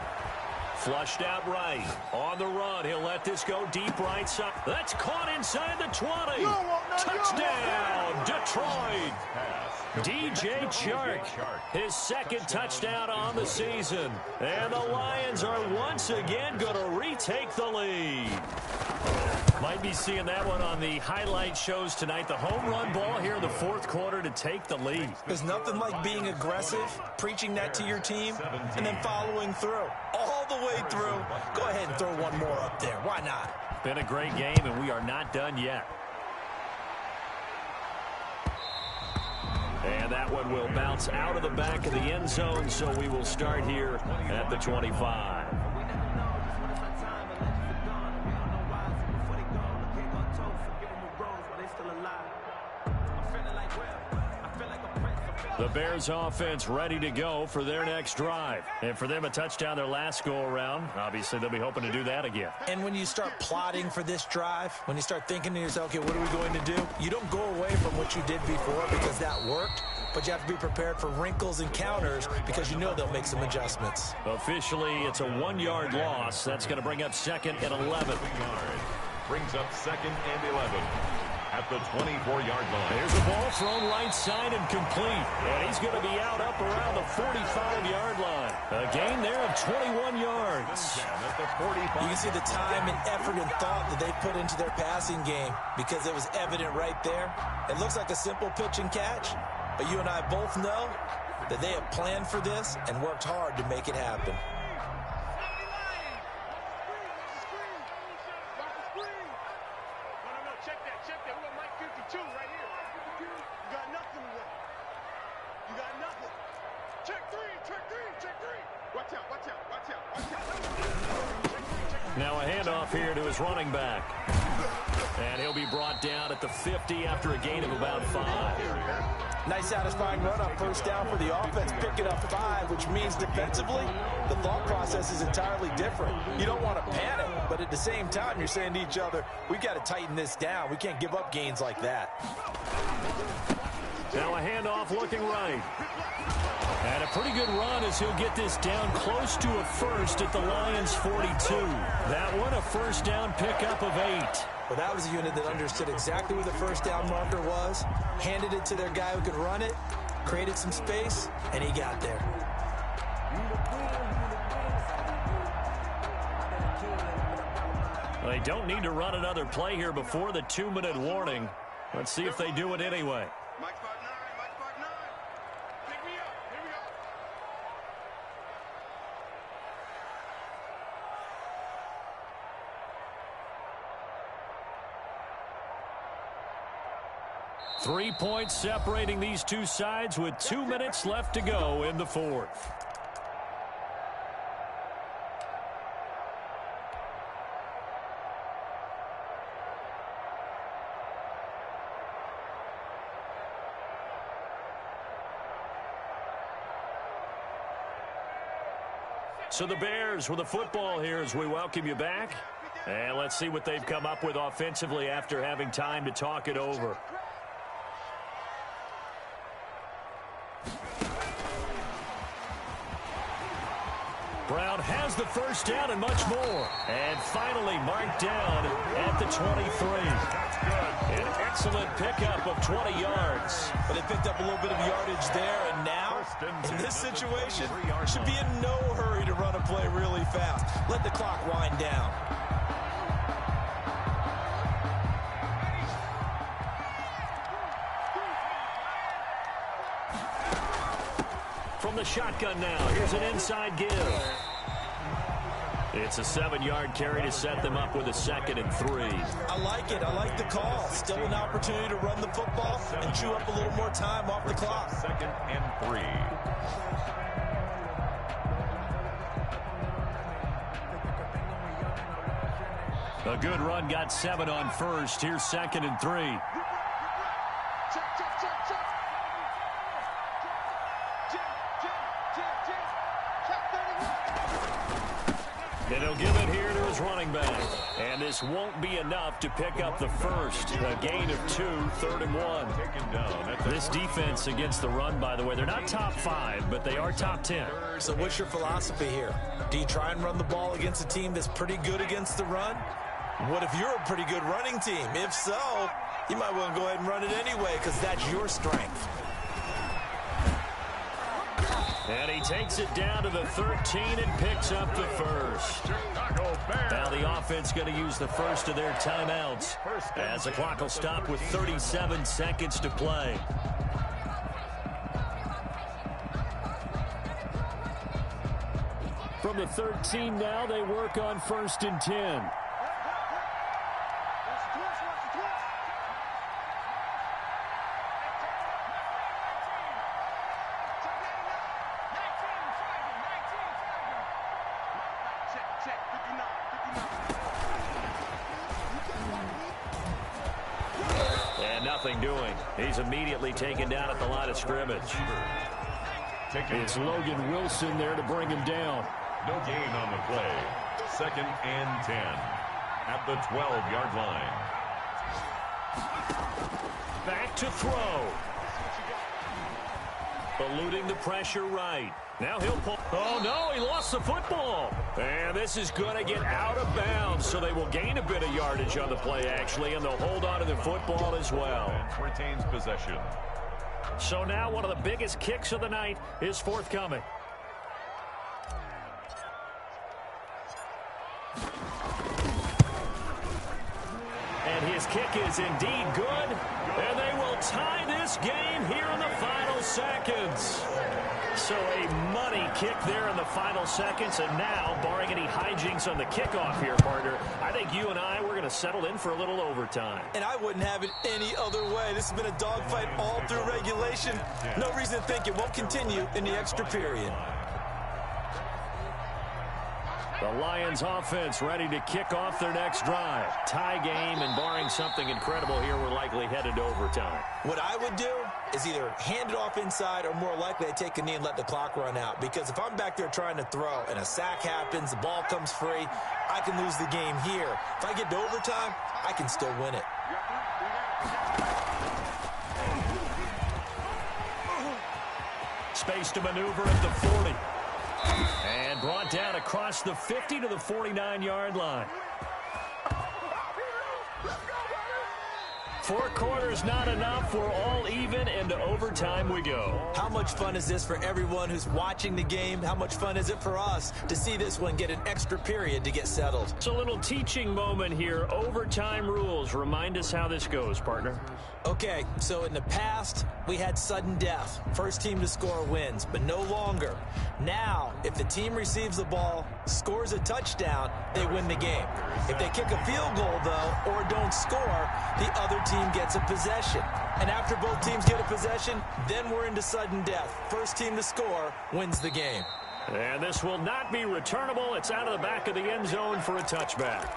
A: Flushed out right. On the run. He'll let this go deep right side. That's caught inside the 20. Touchdown, Detroit. DJ Chark, his second touchdown on the season. And the Lions are once again going to retake the lead. Might be seeing that one on the highlight shows tonight. The home run ball here in the fourth quarter to take the lead.
B: There's nothing like being aggressive, preaching that to your team, and then following through. All the way through. Go ahead and throw one more up there. Why not?
A: Been a great game, and we are not done yet. And that one will bounce out of the back of the end zone, so we will start here at the 25. The Bears offense ready to go for their next drive. And for them, a touchdown their last go-around. Obviously, they'll be hoping to do that again.
B: And when you start plotting for this drive, when you start thinking to yourself, okay, what are we going to do? You don't go away from what you did before because that worked, but you have to be prepared for wrinkles and counters because you know they'll make some adjustments.
A: Officially, it's a 1-yard loss. That's going to bring up 2nd and 11.
C: Brings up 2nd and 11 at the 24-yard line.
A: There's a ball thrown right side and complete. And he's going to be out up around the 45-yard line. A gain there of 21 yards.
B: You can see the time and effort and thought that they put into their passing game because it was evident right there. It looks like a simple pitch and catch, but you and I both know that they have planned for this and worked hard to make it happen.
A: Now a handoff here to his running back. And he'll be brought down at the 50 after a gain of about 5.
B: Nice satisfying run on first down for the offense, picking up 5, which means defensively, the thought process is entirely different. You don't want to panic, but at the same time, you're saying to each other, we've got to tighten this down. We can't give up gains like that.
A: Now a handoff looking right. And a pretty good run as he'll get this down close to a first at the Lions' 42. That one a first down pickup of 8.
B: Well, that was a unit that understood exactly where the first down marker was, handed it to their guy who could run it, created some space, and he got there.
A: They don't need to run another play here before the 2-minute warning. Let's see if they do it anyway. 3 points separating these two sides with 2 minutes left to go in the 4th. So the Bears with the football here as we welcome you back. And let's see what they've come up with offensively after having time to talk it over. Brown has the first down and much more. And finally marked down at the 23. An excellent pickup of 20 yards.
B: But they picked up a little bit of yardage there, and now, in this situation, should be in no hurry to run a play really fast. Let the clock wind down.
A: From the shotgun now, here's an inside give. It's a 7-yard carry to set them up with a 2nd and 3.
B: I like it. I like the call. Still an opportunity to run the football and chew up a little more time off the clock.
C: 2nd and 3.
A: A good run got 7 on first. Here's 2nd and 3. And he'll give it here to his running back. And this won't be enough to pick up the first. A gain of 2, 3rd and 1. This defense against the run, by the way, they're not top 5, but they are top 10.
B: So what's your philosophy here? Do you try and run the ball against a team that's pretty good against the run? What if you're a pretty good running team? If so, you might want to go ahead and run it anyway because that's your strength.
A: And he takes it down to the 13 and picks up the first. Now the offense going to use the first of their timeouts as the clock will stop with 37 seconds to play. From the 13 now, they work on 1st and 10. Doing. He's immediately taken down at the line of scrimmage. It's Logan Wilson there to bring him down.
C: No gain on the play. 2nd and 10 at the 12-yard line.
A: Back to throw. Eluding the pressure right. Now he'll pull. Oh, no, he lost the football. And this is going to get out of bounds, so they will gain a bit of yardage on the play, actually, and they'll hold on to the football as well.
C: Retains possession.
A: So now one of the biggest kicks of the night is forthcoming. And his kick is indeed good, and they will tie this game here in the final seconds. So a money kick there in the final seconds, and now, barring any hijinks on the kickoff here, partner, I think you and I, we're going to settle in for a little overtime.
B: And I wouldn't have it any other way. This has been a dogfight all through regulation. No reason to think it won't continue in the extra period.
A: The Lions offense ready to kick off their next drive. Tie game, and barring something incredible here, we're likely headed to overtime.
B: What I would do is either hand it off inside or more likely I take a knee and let the clock run out. Because if I'm back there trying to throw and a sack happens, the ball comes free, I can lose the game here. If I get to overtime, I can still win it.
A: Space to maneuver at the 40. And brought down across the 50 to the 49-yard line. 4 quarters not enough. We're all even, and to overtime we go.
B: How much fun is this for everyone who's watching the game? How much fun is it for us to see this one get an extra period to get settled?
A: It's a little teaching moment here. Overtime rules. Remind us how this goes, partner.
B: Okay, so in the past, we had sudden death. First team to score wins, but no longer. Now, if the team receives the ball, scores a touchdown, they win the game. If they kick a field goal, though, or don't score, the other team gets a possession. And after both teams get a possession, then we're into sudden death. First team to score wins the game.
A: And this will not be returnable. It's out of the back of the end zone for a touchback.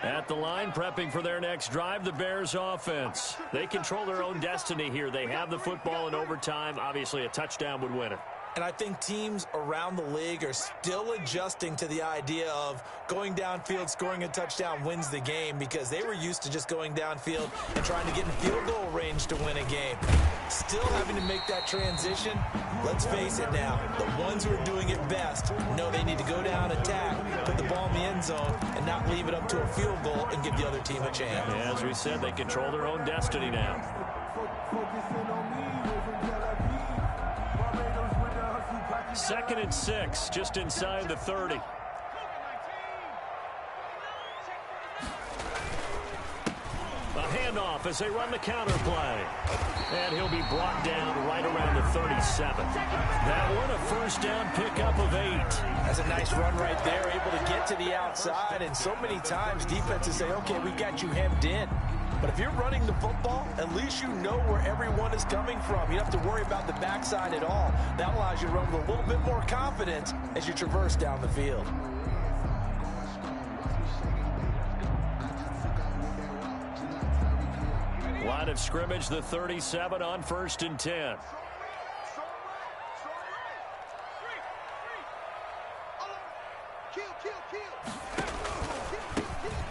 A: At the line, prepping for their next drive, the Bears offense. They control their own destiny here. They have the football in overtime. Obviously, a touchdown would win it.
B: And I think teams around the league are still adjusting to the idea of going downfield, scoring a touchdown wins the game, because they were used to just going downfield and trying to get in field goal range to win a game. Still having to make that transition. Let's face it now, the ones who are doing it best know they need to go down, attack, put the ball in the end zone, and not leave it up to a field goal and give the other team a chance.
A: Yeah, as we said, they control their own destiny now. Second and 6, just inside the 30. A handoff as they run the counter play. And he'll be brought down right around the 37. That one, a first down pickup of 8.
B: That's a nice run right there, able to get to the outside. And so many times defenses say, okay, we've got you hemmed in. But if you're running the football, at least you know where everyone is coming from. You don't have to worry about the backside at all. That allows you to run with a little bit more confidence as you traverse down the field.
A: Line of scrimmage, the 37 on 1st and 10.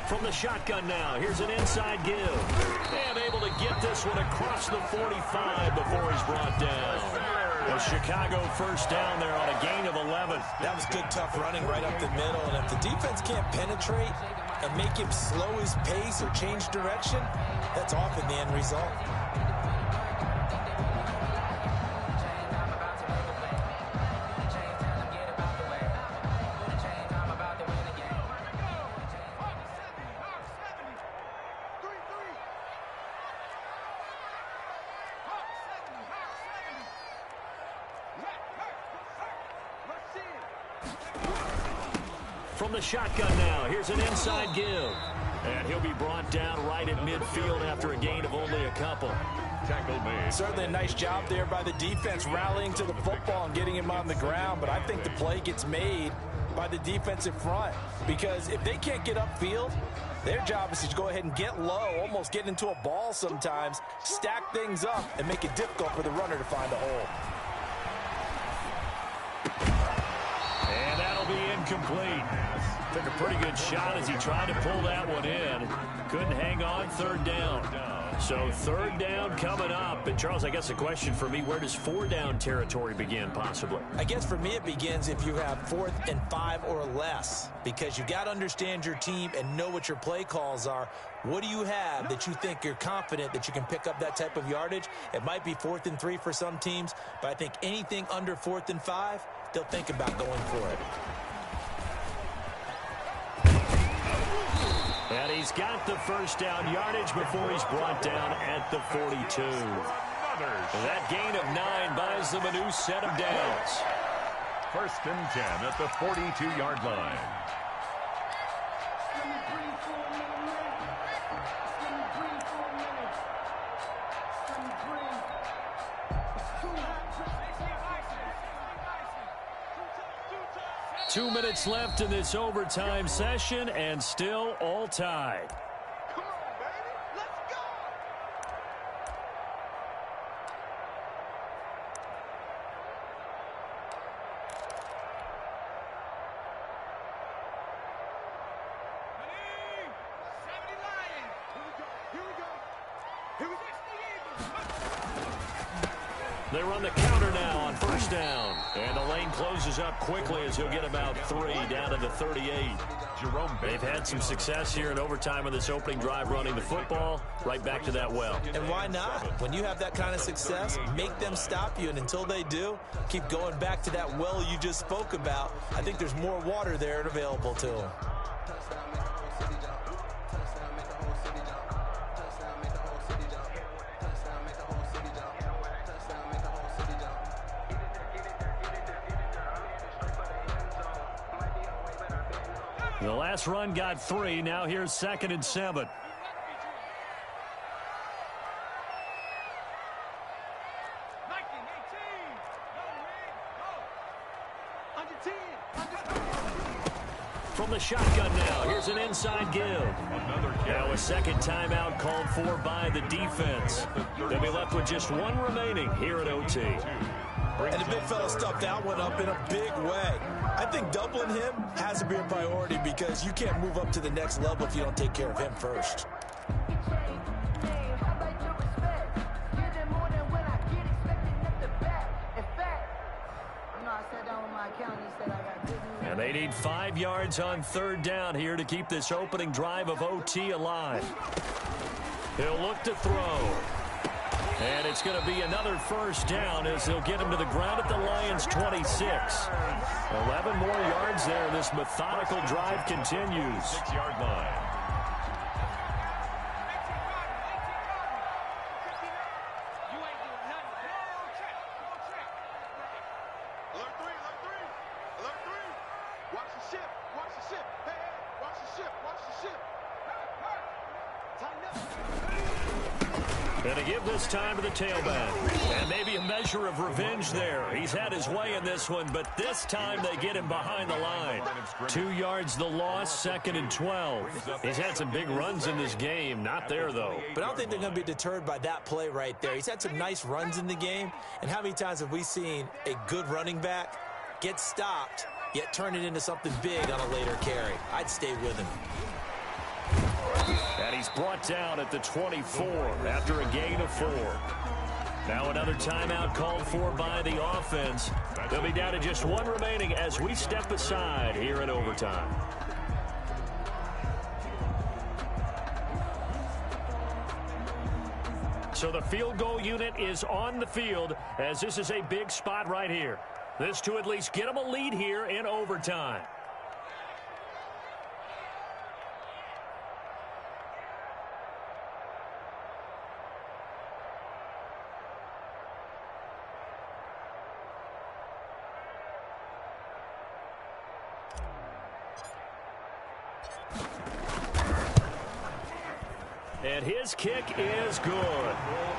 A: From the shotgun now, here's an inside give. And able to get this one across the 45 before he's brought down. A Chicago first down there on a gain of 11.
B: That was good, tough running right up the middle. And if the defense can't penetrate and make him slow his pace or change direction, that's often the end result.
A: From the shotgun now, here's an inside give. And he'll be brought down right at midfield after a gain of only a couple.
C: Tackle made.
B: Certainly a nice job there by the defense, rallying to the football and getting him on the ground. But I think the play gets made by the defensive front, because if they can't get upfield, their job is to go ahead and get low, almost get into a ball sometimes, stack things up, and make it difficult for the runner to find a hole.
A: incomplete. Took a pretty good shot as he tried to pull that one in. Couldn't hang on, third down. So third down coming up. And, Charles, I guess the question for me, where does 4 down territory begin possibly?
B: I guess for me it begins if you have 4th and 5 or less, because you got to understand your team and know what your play calls are. What do you have that you think you're confident that you can pick up that type of yardage? It might be 4th and 3 for some teams, but I think anything under 4th and 5, they'll think about going for it.
A: And he's got the first down yardage before he's brought down at the 42. That gain of 9 buys them a new set of downs.
C: 1st and 10 at the 42-yard line.
A: Two minutes left in this overtime session, and still all tied.
E: Come on, baby. Let's go.
A: They run the counter now on 1st down. And the lane closes up quickly as he'll get about 3 down to the 38. They've had some success here in overtime on this opening drive running the football. Right back to that well.
B: And why not? When you have that kind of success, make them stop you. And until they do, keep going back to that well you just spoke about. I think there's more water there and available to them.
A: The last run got 3. Now here's 2nd and 7. From the shotgun now, here's an inside give. Now a second timeout called for by the defense. They'll be left with just 1 remaining here at OT.
B: And the big fella stuffed that one up in a big way. I think doubling him has to be a priority because you can't move up to the next level if you don't take care of him first.
A: And they need 5 yards on 3rd down here to keep this opening drive of OT alive. He'll look to throw. And it's going to be another 1st down as they'll get him to the ground at the Lions' 26. 11 more yards there. This methodical drive continues.
C: 6-yard line.
A: And to give this time to the tailback. And maybe a measure of revenge there. He's had his way in this one, but this time they get him behind the line. 2 yards the loss, 2nd and 12. He's had some big runs in this game. Not there, though.
B: But I don't think they're going to be deterred by that play right there. He's had some nice runs in the game. And how many times have we seen a good running back get stopped, yet turn it into something big on a later carry? I'd stay with him.
A: And he's brought down at the 24 after a gain of 4. Now another timeout called for by the offense. They'll be down to just 1 remaining as we step aside here in overtime. So the field goal unit is on the field as this is a big spot right here. This to at least get them a lead here in overtime. And his kick is good.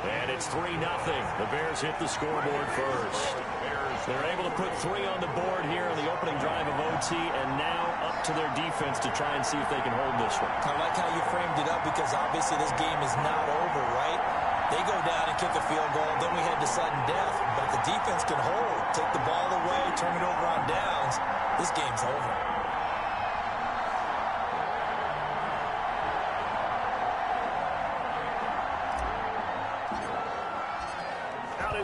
A: And it's 3-0. The Bears hit the scoreboard first. They're able to put 3 on the board here on the opening drive of OT, and now up to their defense to try and see if they can hold this one.
B: I like how you framed it up because obviously this game is not over, right? They go down and kick a field goal, then we head to sudden death. But if the defense can hold, take the ball away, turn it over on downs, this game's over.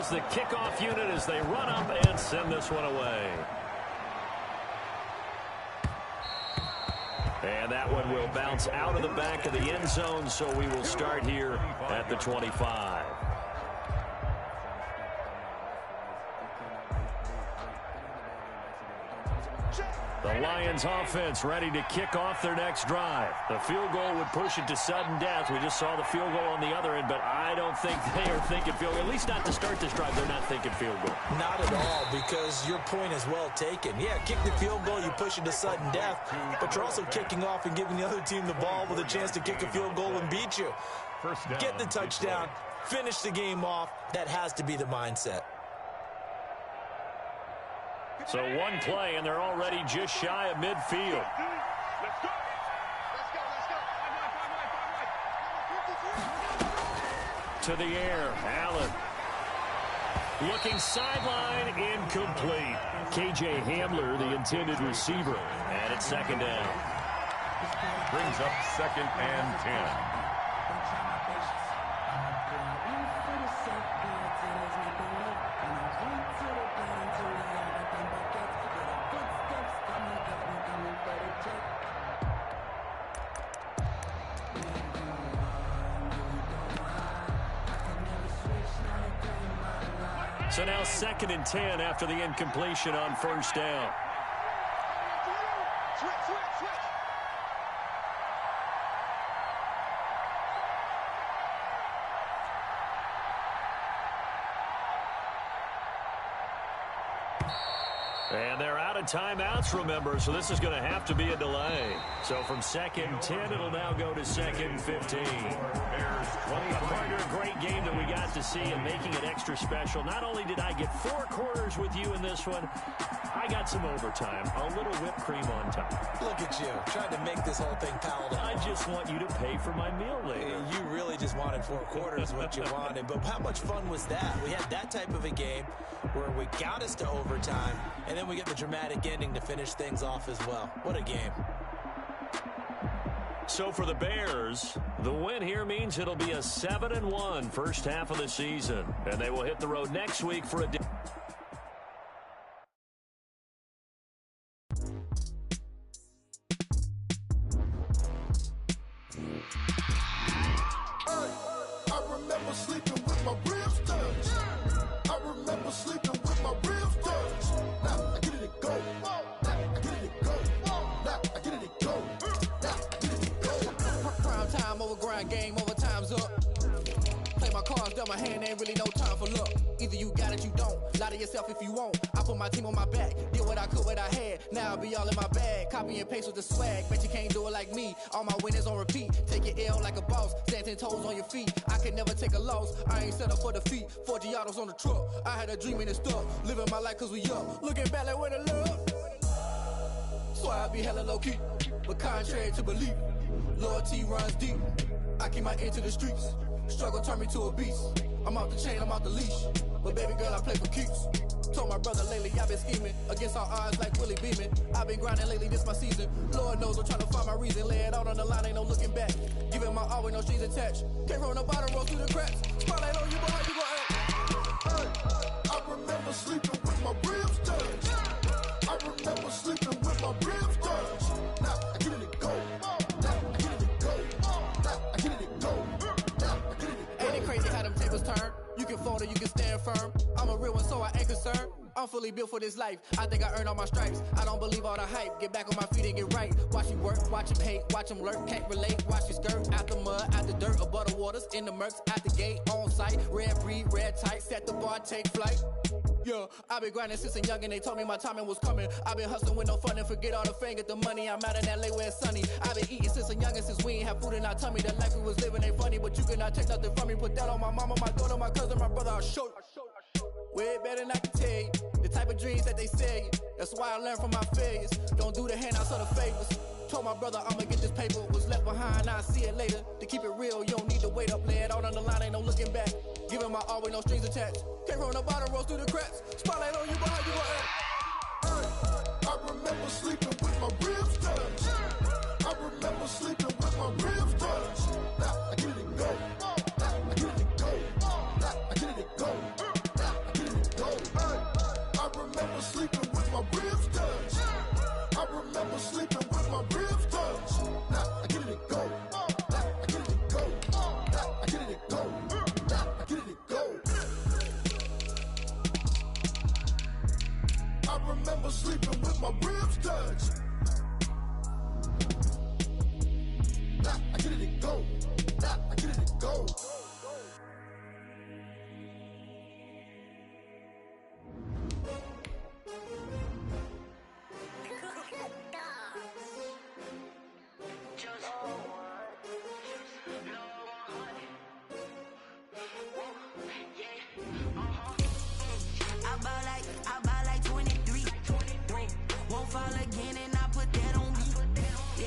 A: is the kickoff unit as they run up and send this one away. And that one will bounce out of the back of the end zone, so we will start here at the 25. The Lions offense ready to kick off their next drive. The field goal would push it to sudden death. We just saw the field goal on the other end, but I don't think they are thinking field goal. At least not to start this drive. They're not thinking field goal.
B: Not at all, because your point is well taken. Yeah, kick the field goal, you push it to sudden death, but you're also kicking off and giving the other team the ball with a chance to kick a field goal and beat you.
C: First down.
B: Get the touchdown, finish the game off. That has to be the mindset.
A: So one play, and they're already just shy of midfield. To the air, Allen. Looking sideline, incomplete. KJ Hamler, the intended receiver. And it's second down.
C: Brings up 2nd and 10.
A: So now 2nd and 10 after the incompletion on first down. And they're out of timeouts, remember, so this is going to have to be a delay. So from 2nd and 10, it'll now go to 2nd and 15. Partner, a great game that we got to see and making it extra special. Not only did I get 4 quarters with you in this one, I got some overtime, a little whipped cream on top.
B: Look at you, trying to make this whole thing palatable.
A: I just want you to pay for my meal later.
B: You really just wanted 4 quarters, what you wanted. But how much fun was that? We had that type of a game where we got us to overtime, and then we get the dramatic ending to finish things off as well. What a game.
A: So for the Bears, the win here means it'll be a 7-1 first half of the season. And they will hit the road next week for a...
F: Game over, time's up. Play my cards, dealt my hand, ain't really no time for luck. Either you got it, you don't. Lie to yourself if you won't. I put my team on my back, did what I could, what I had. Now I'll be all in my bag. Copy and paste with the swag. Bet you can't do it like me. All my winners on repeat. Take your L like a boss. Stand 10 toes on your feet. I can never take a loss. I ain't set up for defeat. 4 Giottos on the truck. I had a dream and it stuck. Living my life cause we up. Looking back like where the love. So I be hella low key. But contrary to belief, loyalty runs deep. I keep my ear to the streets. Struggle turned me to a beast. I'm off the chain, I'm off the leash. But baby girl, I play for keeps. Told my brother lately, I've been scheming. Against all odds like Willie Beeman. I've been grinding lately, this my season. Lord knows I'm trying to find my reason. Lay it out on the line, ain't no looking back. Giving my all with no strings attached. Came from the bottom, roll through the cracks. Spotlight on you, boy, how you gon' act? Hey, I remember sleeping with my ribs touched. I remember sleeping with my ribs touched. Now I get it go. Ain't it crazy how them tables turn? You can fold or you can stand firm. I'm a real one, so I ain't concerned. I'm fully built for this life. I think I earned all my stripes. I don't believe all the hype. Get back on my feet and get right. Watch you work, watch him hate, watch him lurk. Can't relate, watch you skirt. Out the mud, out the dirt, above the waters. In the murks, out the gate, on site. Red breed, red tight. Set the bar, take flight. Yeah, I've been grinding since a young and they told me my timing was coming. I've been hustling with no fun and forget all the fame, get the money. I'm out in LA where it's sunny. I've been eating since a young and since we ain't have food in our tummy. The life we was living ain't funny, but you cannot take nothing from me. Put that on my mama, my daughter, my cousin, my brother, I'll show you. Way better than I can tell you. The type of dreams that they sell you. That's why I learned from my failures. Don't do the handouts or the favors. Told my brother I'ma get this paper. Was left behind, I'll see it later. To keep it real, you don't need to wait up. Lay it out on the line, ain't no looking back. Giving my all with no strings attached. Came from the bottom, rose through the cracks. Spotlight on you, boy, how you gon' act? I remember sleeping with my ribs touched. I remember sleeping with my ribs touched. Now I get it go. Now I get it go. Now I get it go.
E: remember sleeping with my ribs touched. Nah, I get it and go. Nah, I get it and go.
G: I buy like 23. Won't fall again and I put that on me. Yeah,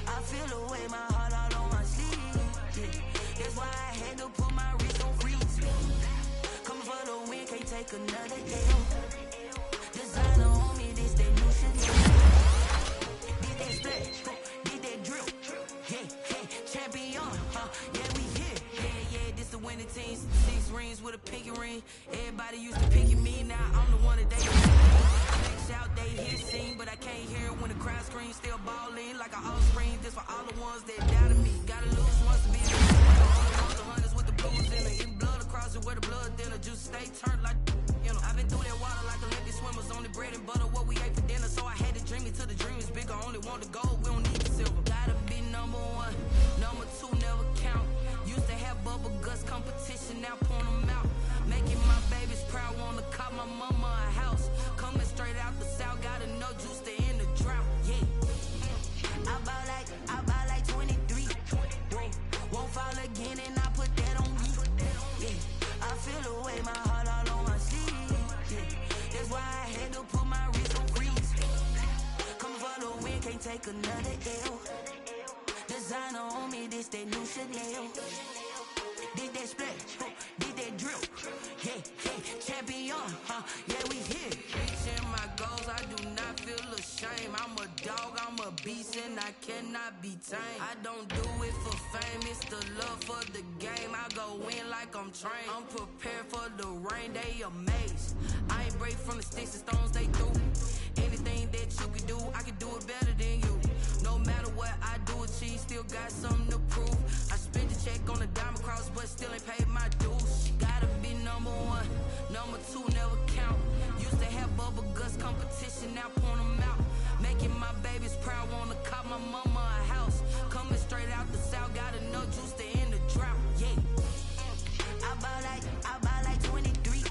G: I feel the way, my heart all on my sleeve. Yeah, that's why I had to put my wrist on freeze. Coming for the win, can't take another L. Designer on me, this that new Chanel. Did that splash, did that drill. Yeah, champion, yeah, we here. Yeah, this the winning team. 6 rings with a pinky ring. Everybody used to picking me, now I'm the one that they shout, they hit scene, but I can't hear it when the crowd screams. Still ballin' like an offspring. This for all the ones that doubted me. Gotta lose once to be the hunters with the blues in it. Getting blood across it where the blood dinner. Juice stay turned like, you know. I've been through that water like Olympic swimmers. Only bread and butter, what we ate for dinner. So I had to dream it till the dream is bigger. Only want the gold, we don't need the silver. Gotta be number 1, number 2 never count. Used to have bubble guts competition, now point them out. Making my babies proud, wanna cop my mama a house. Coming straight out the south, gotta know juice to end the drought. Yeah, I buy like 23. Won't fall again and I put that on me. Yeah, I feel the way, my heart all on my sleeve. Yeah, that's why I had to put my wrist on freeze. Coming for the win, can't take another L. Designer on me, this that new Chanel. Did that splash, did that drill. Yeah, champion, yeah, we here. Reaching my goals, I do not feel ashamed. I'm a dog, I'm a beast, and I cannot be tamed. I don't do it for fame, it's the love for the game. I go in like I'm trained. I'm prepared for the rain, they amazed. I ain't break from the sticks and stones they threw. Anything that you can do, I can do it better than you. No matter what I do, achieve, still got something to prove. I spent the check on the diamond cross, but still ain't paid my dues. Gotta be number 1, number 2 never count. Used to have bubble guts competition, now point them out. Making my babies proud, wanna cop my mama a house. Coming straight out the south, gotta know juice to end the drought. Yeah, I buy like 23.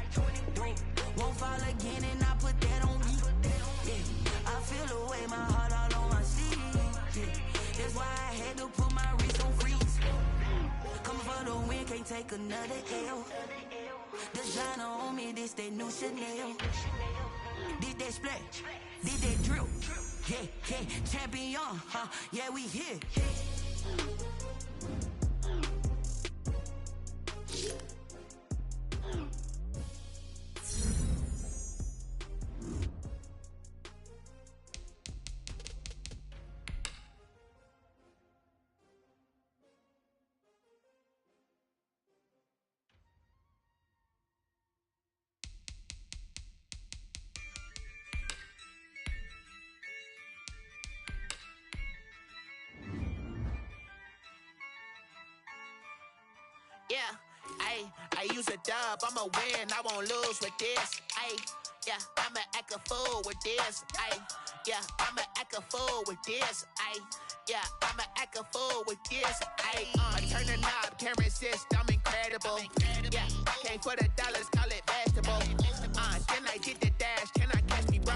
G: Won't fall again and I put that on me. Yeah, I feel the way, my heart all on my sleeve. Yeah, that's why I had to put my wrist on freeze. Coming for the win, can't take another L. Designer on me, this that new Chanel. Did that splash, did that drill. Yeah, champion, yeah, we here.
H: Yeah, I use a dub, I'ma win, I won't lose with this. Yeah, I'ma act a fool with this. Yeah, I'ma act a fool with this. Yeah, I'ma act a fool with this. I turn the knob, can't resist, I'm incredible. Yeah, came for the dollars, call it vegetable. Then I did the dash, can I catch me, bro?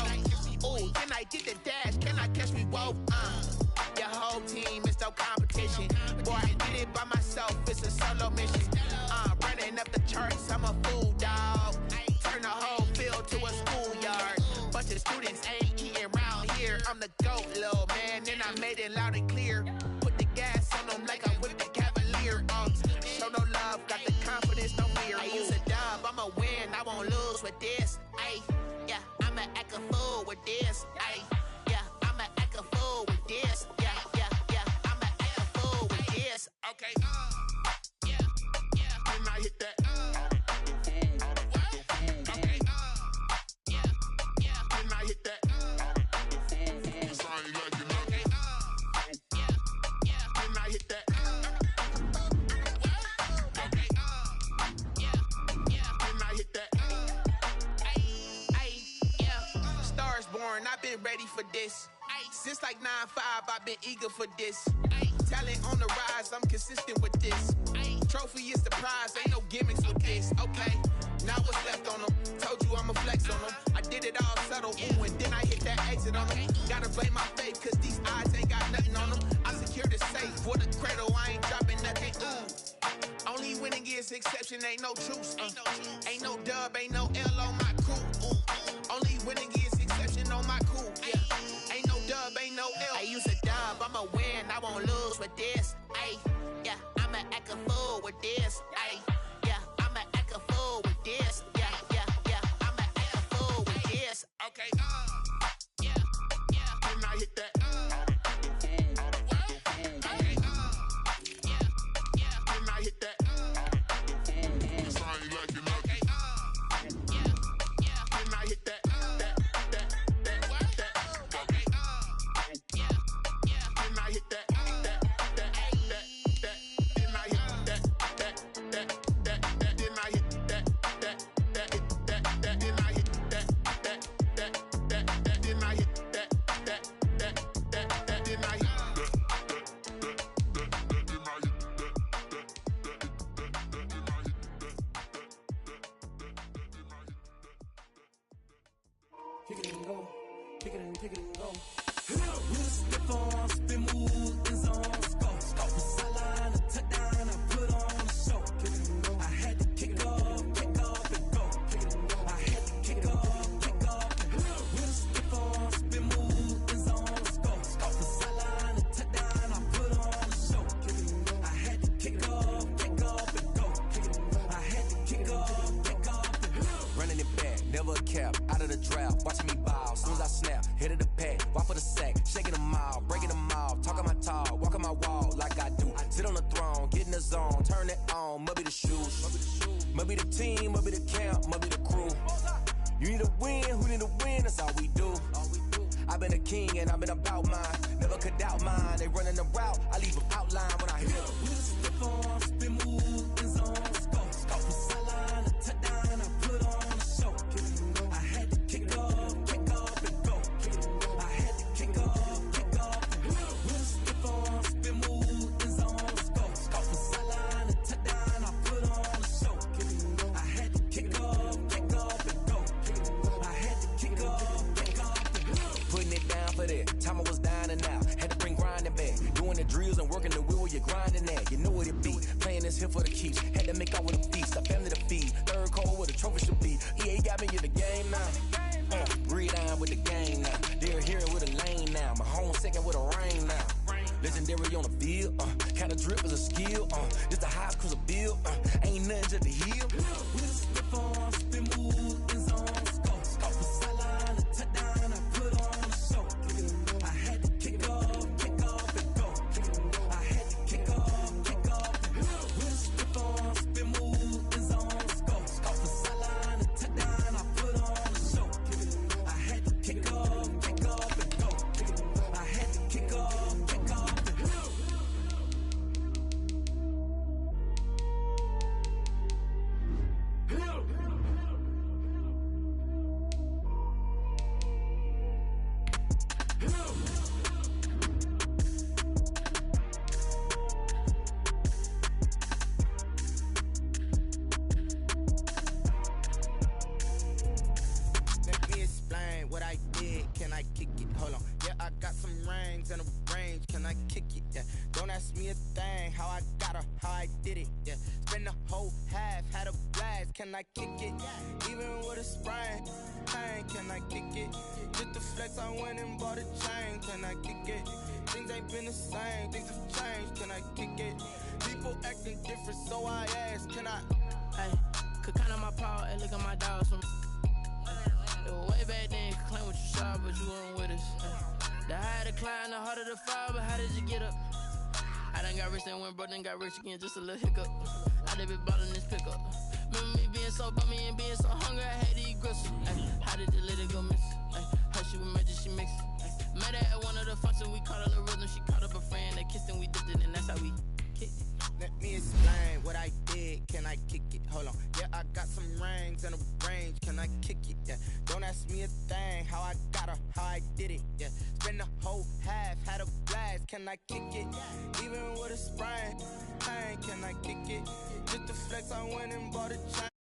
H: Ooh, then I did the dash, can I catch me, whoa? Your whole team is no competition. Boy, I did it by myself, it's a solo mission. Running up the charts, I'm a fool, dog. Turn the whole field to a schoolyard. Bunch of students ain't eating round here. I'm the GOAT, little man, and I made it loud and clear. Put the gas on them like I'm with the Cavalier. Show no love, got the confidence, no fear. I use a dub, I'ma win, I won't lose with this. Yeah, I'ma act a fool with this. Yeah, I'ma act a fool with this. Yeah, I'ma act a fool with this. Okay. Yeah. Then I hit that. Okay. Yeah. Then I hit that. Cause I ain't like it. Okay. Yeah. Then I hit that. Okay. Yeah. Then I hit that. Yeah. Stars born, I've been ready for this. Since like 9-5, I've been eager for this. Talent on the rise, I'm consistent with this. Trophy is the prize, ain't no gimmicks with this. Okay, now what's left on them? Told you I'ma flex on them. I did it all subtle, ooh, and then I hit that exit on them. Gotta blame my faith, cause these eyes ain't got nothing on them. I secured the safe for the cradle, I ain't dropping nothing, ooh. Only winning is exception, ain't no truce. Ain't no dub, ain't no L on my crew, ooh. Only winning is exception on my crew, yeah. Ain't no dub, ain't no L. I use a dub, I'ma win, I won't lose with this. Ay, yeah, I'ma act a fool with this. Ay, yeah, I'ma act a fool with this. Yeah, yeah, yeah, I'ma act a fool with this. Okay, yeah, yeah. Then I hit that. Okay, yeah, yeah. Then I hit that.
I: Can I kick it? Even with a sprain, pain, can I kick it? Just the flex, I went and bought a chain. Can I kick it? Things ain't been the same, things have changed. Can I kick it? People acting different, so I ask, can I?
F: Hey, could count on my power and look at my dogs from. It was way back then, could claim what you saw, but you weren't with us. The higher the climb, the harder the fall, but how did you get up? I done got rich, then went broke, then got rich again, just a little hiccup. I done been ballin' this pickup. Remember me being so bummy and being so hungry, I had to eat gristle. How did the lady go miss? How she was magic, she mixed. Met her at one of the functions, we caught a little rhythm. She caught up a friend, they kissed and we dipped it, and that's how we kicked it.
I: Let me explain what I did, can I kick it? Hold on, yeah, I got some rings and a range, can I I kick it? Yeah, don't ask me a thing. How I got her, how I did it. Yeah, spend the whole half, had a blast. Can I kick it? Even with a sprain, can I kick it? Just the flex, I went and bought a chain.